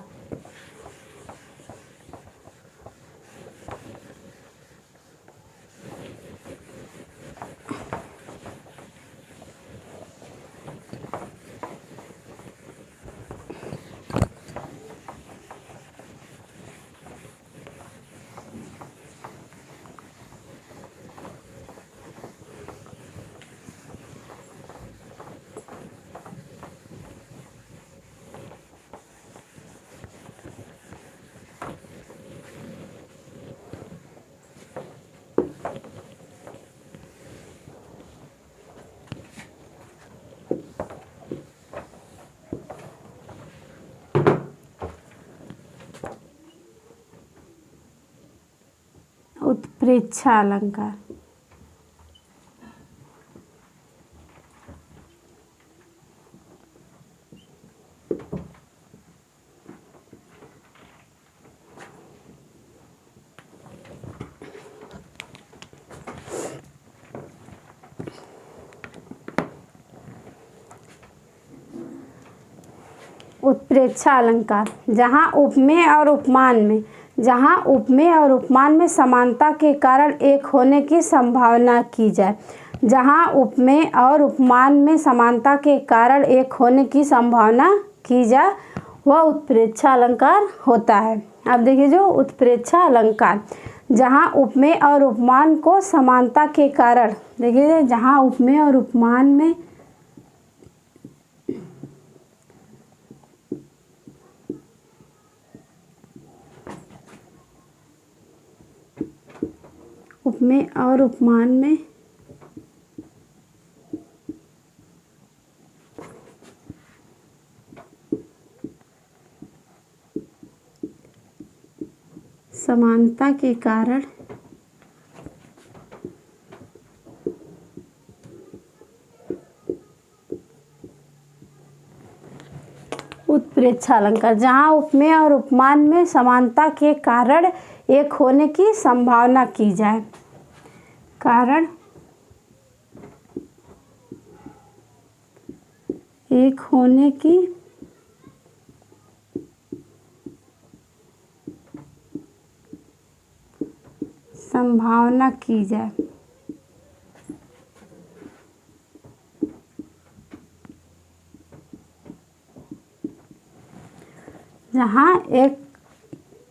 उत्प्रेक्षा अलंकार। उत्प्रेक्षा अलंकार, जहाँ उपमेय और उपमान में समानता के कारण एक होने की संभावना की जाए। जहाँ उपमेय और उपमान में समानता के कारण एक होने की संभावना की जाए वह उत्प्रेक्षा अलंकार होता है। अब देखिए जो उत्प्रेक्षा अलंकार, जहाँ उपमेय और उपमान को समानता के कारण, देखिए जहाँ उपमेय और उपमान में उपमेय और उपमान में समानता के कारण उत्प्रेक्षा अलंकार, जहाँ उपमेय और उपमान में समानता के कारण एक होने की संभावना की जाए। कारण एक होने की संभावना की जाए।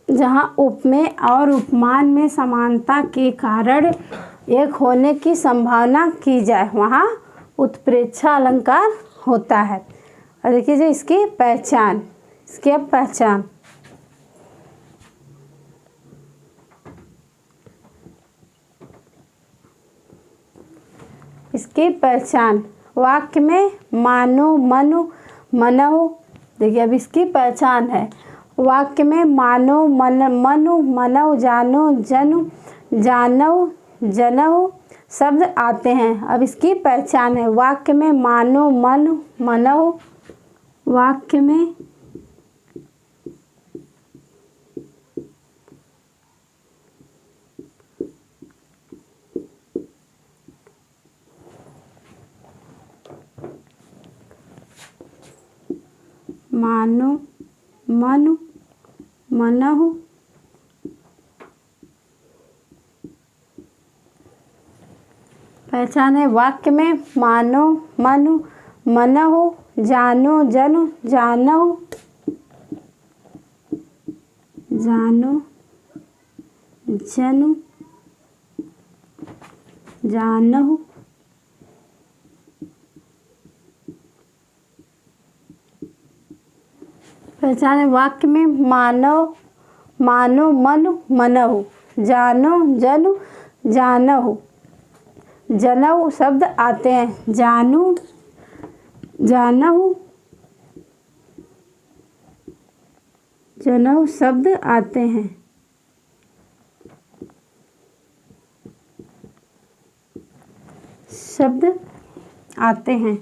जहाँ उपमेय और उपमान में समानता के कारण एक होने की संभावना की जाए वहाँ उत्प्रेक्षा अलंकार होता है। और देखिए जो इसकी पहचान, इसकी अब पहचान, इसकी पहचान वाक्य में मानो, मनु, मनहु। देखिए अब इसकी पहचान है वाक्य में मानो, मनु, मनहु, जानो, जनु, जानहु, जनहु शब्द आते हैं। अब इसकी पहचान है वाक्य में मानो, मनु, मनहु, वाक्य में मानो, मनु, मनहु, पहचान है वाक्य में मानो, मनु, मनहु, जानो, जनु, जानहु, जानो, जनु, जानहु, पहचान है वाक्य में मानो, मनु, मनहु, जानो, जनु, जानहु, जनहु शब्द आते हैं। जानू, जानहु, जनहु शब्द आते हैं। शब्द आते हैं।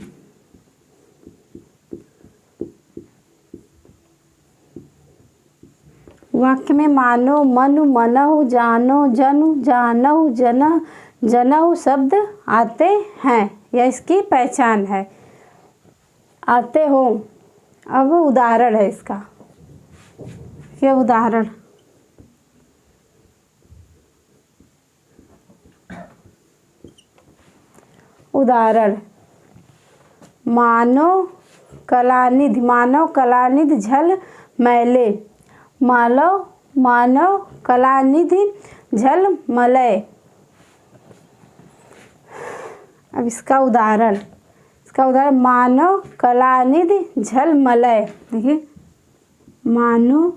वाक्य में मानो, मनु, मनहु, जानो, जनु, जानहु, जनह, जनहु शब्द आते हैं, यह इसकी पहचान है। आते हो। अब उदाहरण है इसका, ये उदाहरण। उदाहरण, मानो कलानिधि, मानव कलानिधि झल मैले, मानव कलानिधि झल मलय। अब इसका उदाहरण, मानव कलानिधि झल मलय। देखिए, मानव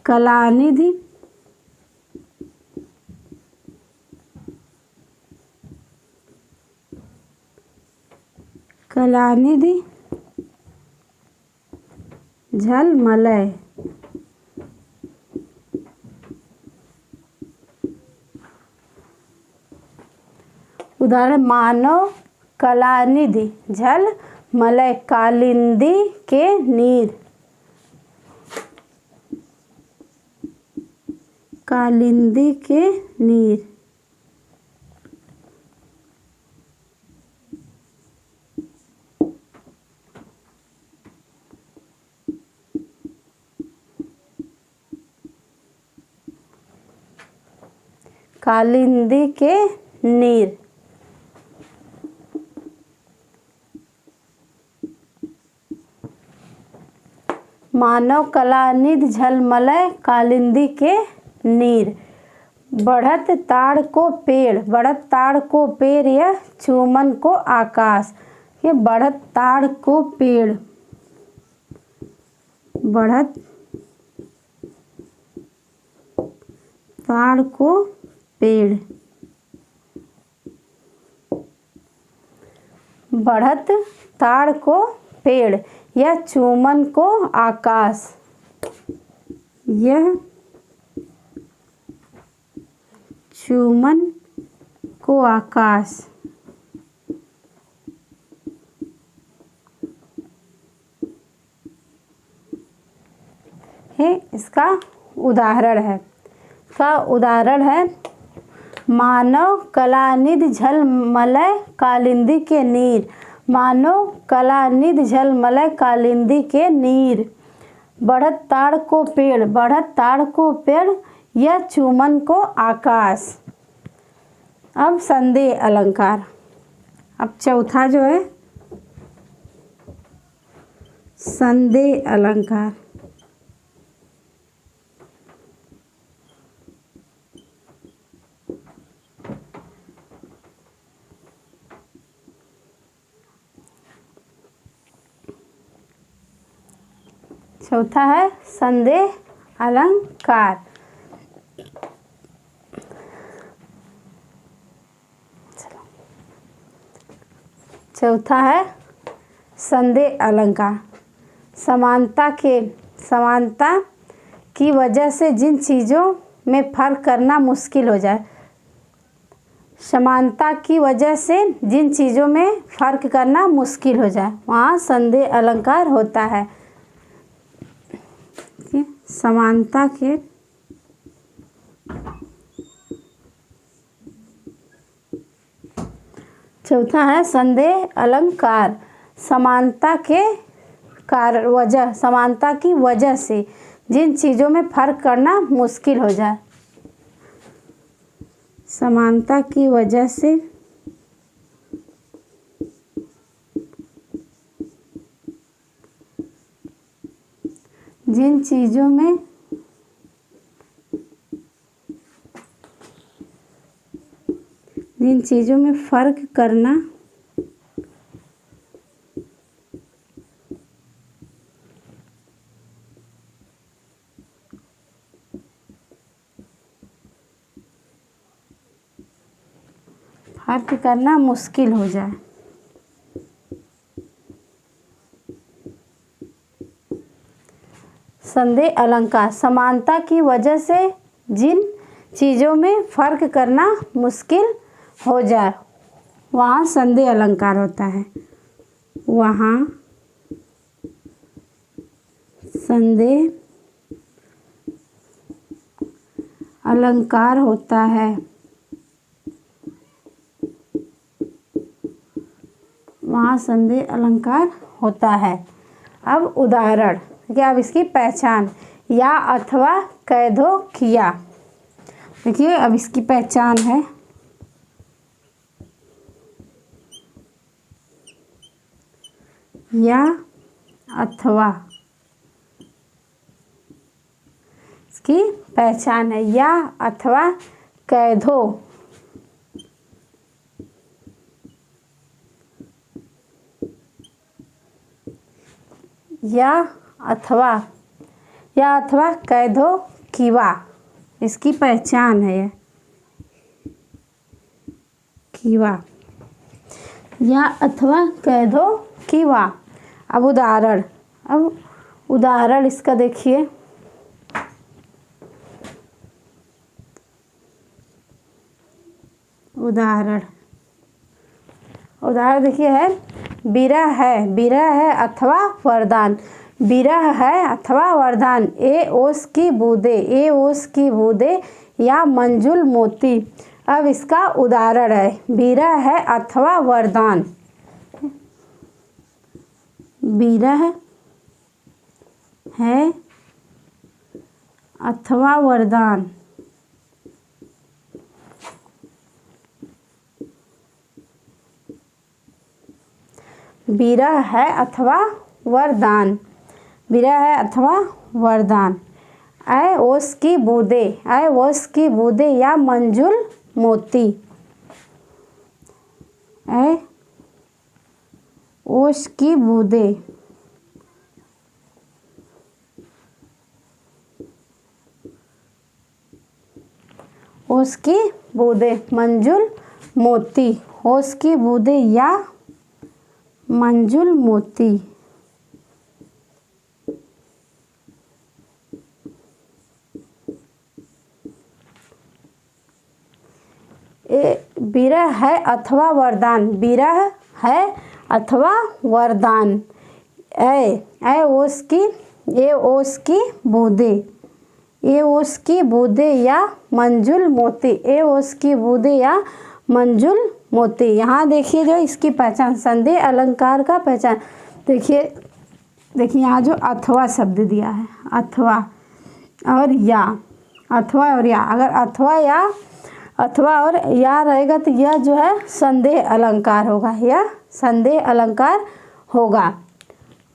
कलानिधि झल मलय। उदाहरण, मानव कलानिधि झल मलय कालिंदी के नीर, कालिंदी के नीर। कालिंदी के नीर। मानव कलानिधि झल मलय कालिंदी के नीर। बढ़त ताड़ को पेड़, बढ़त ताड़ को पेड़ या चूमन को आकाश। ये बढ़त ताड़ को पेड़, बढ़त ताड़ को पेड़, बढ़त ताड़ को पेड़ या चूमन को आकाश। यह चूमन को आकाश है, इसका उदाहरण है। इसका उदाहरण है, मानव कलानिधि झल मलय कालिंदी के नीर, मानव कलानिधि झल मलय कालिंदी के नीर। बढ़त ताड़ को पेड़, बढ़त ताड़ को पेड़ या चूमन को आकाश। अब संदेह अलंकार। अब चौथा जो है संदेह अलंकार। चौथा है संदेह अलंकार। चौथा है संदेह अलंकार। समानता की वजह से जिन चीज़ों में फर्क करना मुश्किल हो जाए, समानता की वजह से जिन चीज़ों में फर्क करना मुश्किल हो जाए, वहाँ संदेह अलंकार होता है। समानता के चौथा है संदेह अलंकार। समानता की वजह से जिन चीज़ों में फर्क करना मुश्किल हो जाए, समानता की वजह से जिन चीज़ों में फर्क करना मुश्किल हो जाए। संदेह अलंकार। समानता की वजह से जिन चीज़ों में फर्क करना मुश्किल हो जाए, वहाँ संदेह अलंकार होता है। वहाँ संदेह अलंकार होता है, वहाँ संदेह अलंकार होता है। अब उदाहरण, देखिए अब इसकी पहचान, या अथवा कह दो किया। देखिए अब इसकी पहचान है, या अथवा, इसकी पहचान है या अथवा कह दो, या अथवा कह दो किवा, इसकी पहचान है ये किवा, या अथवा कह दो किवा। अब उदाहरण इसका देखिए, उदाहरण देखिए है, विरह है अथवा वरदान, विरह है अथवा वरदान, ए ओस की बूंदे या मंजुल मोती। अब इसका उदाहरण है, विरह है अथवा वरदान, विरह है अथवा वरदान, विरह है अथवा वरदान, विरह है अथवा वरदान। ऐ ओस की बूंदे या मंजुल मोती, ऐ ओस की बूंदे, ओस की बूंदे मंजुल मोती, ओस की बूंदे या मंजुल मोती। विरह है अथवा वरदान, विरह है अथवा वरदान। ए ओस की बूंदे, ए ओस की बूंदे या मंजुल मोती, ए ओस की बूंदे या मंजुल मोती। यहाँ देखिए जो इसकी पहचान, संदेह अलंकार का पहचान, देखिए यहाँ जो अथवा शब्द दिया है, अथवा और या, अथवा और या, अगर अथवा और या रहेगा तो यह जो है संदेह अलंकार होगा, यह संदेह अलंकार होगा।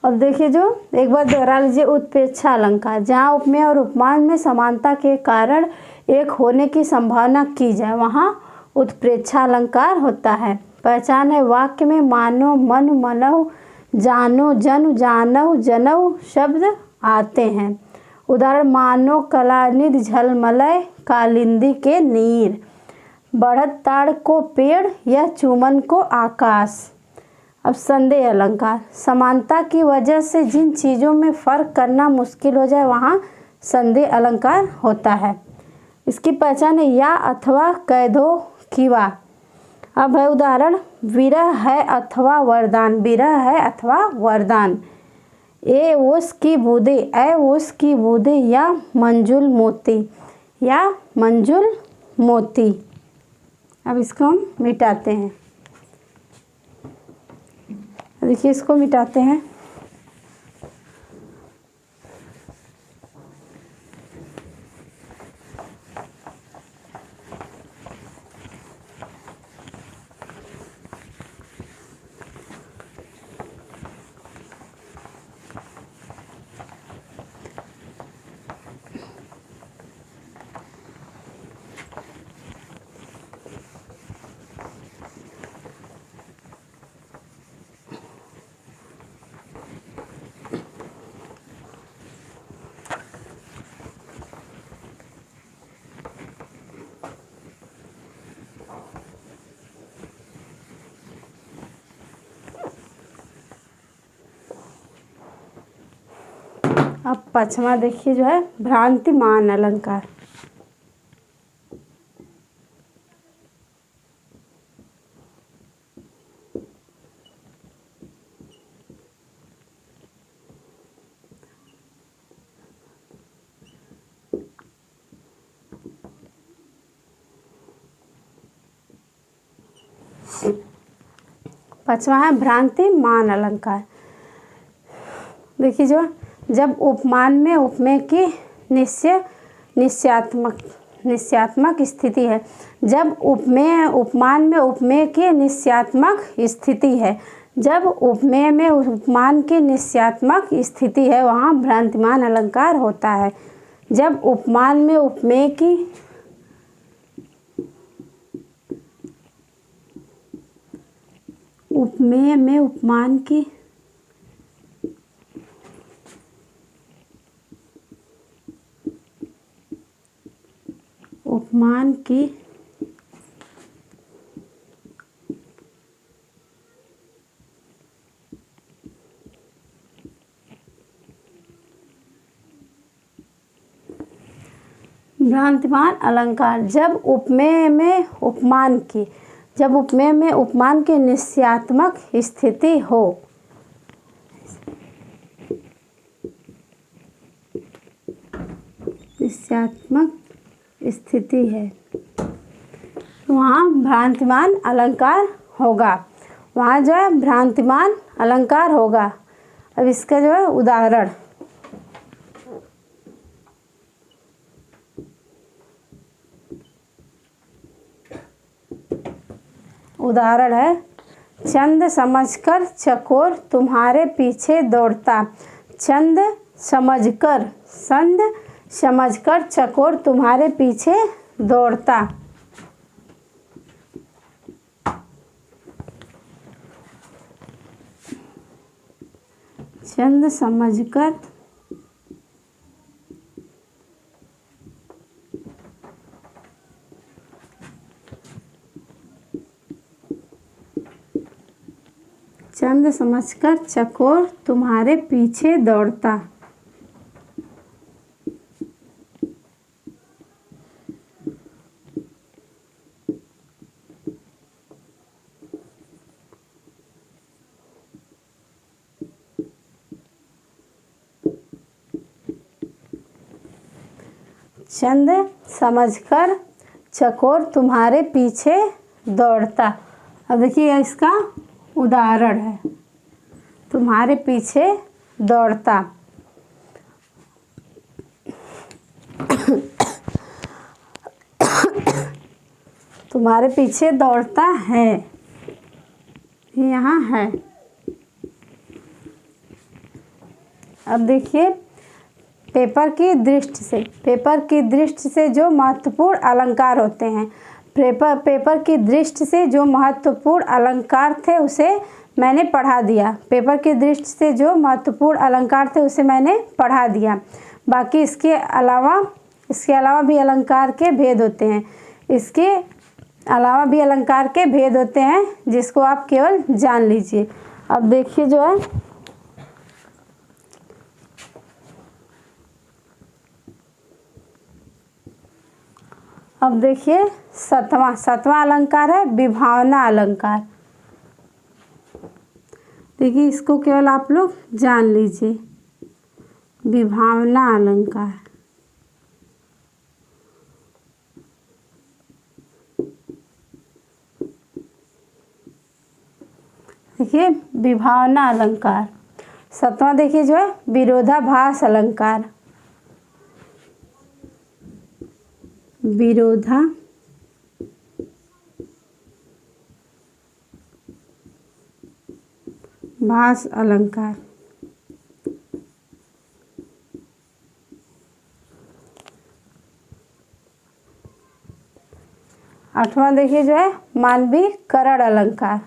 अब देखिए जो एक बार दोहरा लीजिए, उत्प्रेक्षा अलंकार, जहाँ उपमेय और उपमान में समानता के कारण एक होने की संभावना की जाए, वहाँ उत्प्रेक्षा अलंकार होता है। पहचान है, वाक्य में मानो, मन, मनौ, जानो, जन, जानव, जनव शब्द आते हैं। उदाहरण, मानो कलानिधि झलमलय कालिंदी के नीर, बढ़त ताड़ को पेड़ या चुमन को आकाश। अब संदेह अलंकार, समानता की वजह से जिन चीज़ों में फ़र्क करना मुश्किल हो जाए, वहाँ संदेह अलंकार होता है। इसकी पहचान है, या अथवा कह दो किवा। अब है उदाहरण, विरह है अथवा वरदान, विरह है अथवा वरदान। ए ओस की बूंदे या मंजुल मोती, या मंजुल मोती। अब इसको हम मिटाते हैं, देखिए इसको मिटाते हैं। अब पांचवा देखिए जो है भ्रांतिमान अलंकार। पांचवा है भ्रांतिमान अलंकार। देखिए जो जब उपमान में उपमेय की निश्चयात्मक स्थिति है, जब उपमान में उपमेय की निश्चयात्मक स्थिति है, जब उपमेय में उपमान की निश्चयात्मक स्थिति है वहाँ भ्रांतिमान अलंकार होता है। जब उपमान में उपमेय की उपमेय में उपमान की उपमान की भ्रांतिमान अलंकार। जब उपमेय में उपमान की निश्चयात्मक स्थिति हो, निश्चयात्मक स्थिति है वहाँ भ्रांतिमान अलंकार होगा, वहाँ जो है भ्रांतिमान अलंकार होगा। अब इसका जो है उदाहरण है चंद समझकर चकोर तुम्हारे पीछे दौड़ता। चंद समझकर चकोर तुम्हारे पीछे दौड़ता। चंद समझकर चकोर तुम्हारे पीछे दौड़ता। चंद समझकर चकोर तुम्हारे पीछे दौड़ता। अब देखिए इसका उदाहरण है तुम्हारे पीछे दौड़ता। तुम्हारे पीछे दौड़ता है, यहाँ है। अब देखिए पेपर की दृष्टि से जो महत्वपूर्ण अलंकार होते हैं, पेपर की दृष्टि से जो महत्वपूर्ण अलंकार थे उसे मैंने पढ़ा दिया। पेपर की दृष्टि से जो महत्वपूर्ण अलंकार थे उसे मैंने पढ़ा दिया। बाकी इसके अलावा भी अलंकार के भेद होते हैं। इसके अलावा भी अलंकार के भेद होते हैं जिसको आप केवल जान लीजिए। अब देखिए जो है अब देखिए सातवां अलंकार है विभावना अलंकार। देखिए इसको केवल आप लोग जान लीजिए, विभावना अलंकार। देखिए विभावना अलंकार। सातवां देखिए जो है विरोधाभास अलंकार। विरोधाभास अलंकार। आठवां देखिए जो है मानवीकरण अलंकार।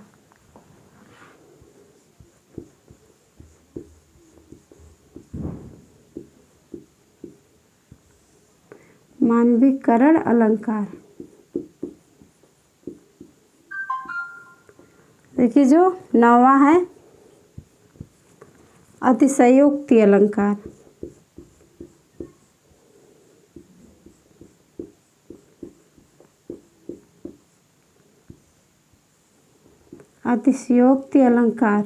मानवीकरण अलंकार। देखिए जो नौवां है अतिशयोक्ति अलंकार। अतिशयोक्ति अलंकार।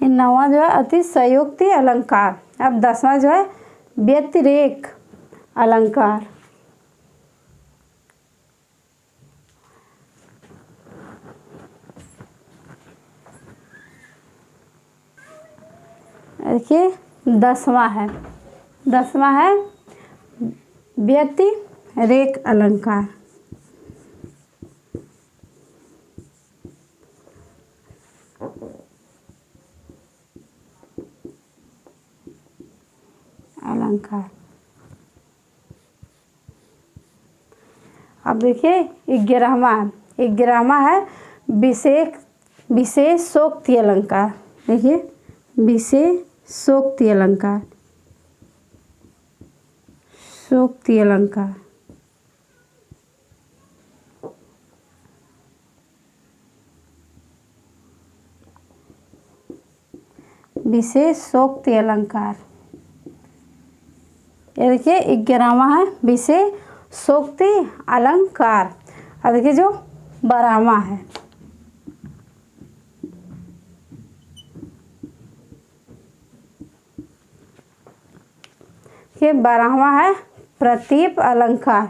नौवां जो है अतिशयोक्ति अलंकार। अब 10वां जो है व्यतिरेक अलंकार। देखिए 10वां है, 10वां है व्यतिरेक अलंकार। अलंकार। अब देखिए 11वां है विशेषोक्ति अलंकार। देखिए विशेषोक्ति अलंकार, शोक्ति अलंकार। विशेषोक्ति अलंकार। ये देखिए 11वां है विशेषोक्ति अलंकार। अब देखिए जो 12वां है, ये 12वां है प्रतीप अलंकार।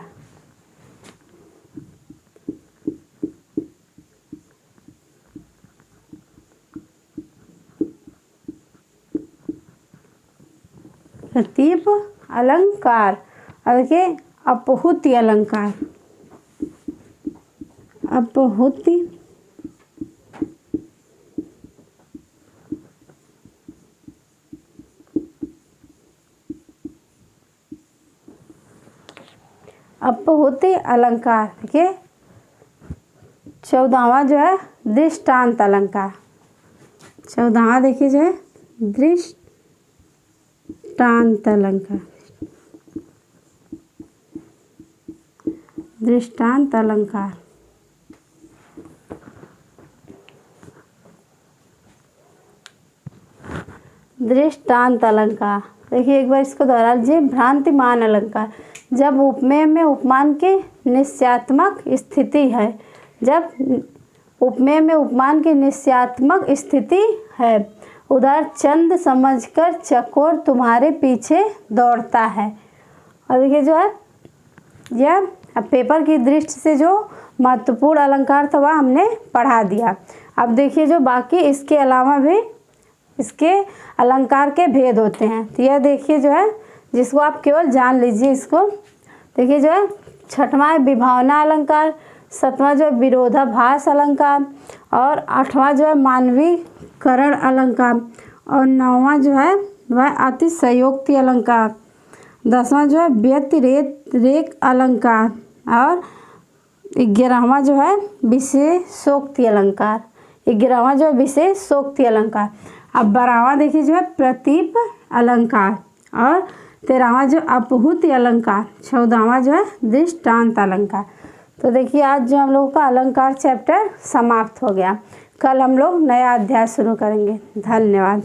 प्रतीप अलंकार। अब देखिए अपहुति अलंकार। अपहुति अपहुति अलंकार। देखिए 14वां जो है दृष्टांत अलंकार। 14वां देखिए जो है दृष्टांत अलंकार। दृष्टांत अलंकार। दृष्टांत अलंकार। देखिए एक बार इसको दोहरा लीजिए। भ्रांतिमान अलंकार। जब उपमेय में उपमान की निश्चयात्मक स्थिति है, जब उपमेय में उपमान की निश्चयात्मक स्थिति है, उधर चंद समझकर चकोर तुम्हारे पीछे दौड़ता है। और देखिए जो है यह पेपर की दृष्टि से जो महत्वपूर्ण अलंकार था वह हमने पढ़ा दिया। अब देखिए जो बाकी इसके अलावा भी इसके अलंकार के भेद होते हैं। तो यह देखिए जो है जिसको आप केवल जान लीजिए इसको। देखिए जो है 6वां है विभावना अलंकार, 7वां जो है विरोधाभास अलंकार, और 8वां जो है मानवीकरण अलंकार, और 9वां जो है वह अतिशयोक्ति अलंकार, 10वां जो है व्यतिरेक अलंकार, और 11वां जो है विशेषोक्ति अलंकार। 11वां जो है विशेषोक्ति अलंकार। अब 12वां देखिए जो है प्रतीप अलंकार, और 13वां जो अपहुति अलंकार, 14वां जो है दृष्टांत अलंकार। तो देखिए आज जो हम लोगों का अलंकार चैप्टर समाप्त हो गया। कल हम लोग नया अध्याय शुरू करेंगे। धन्यवाद।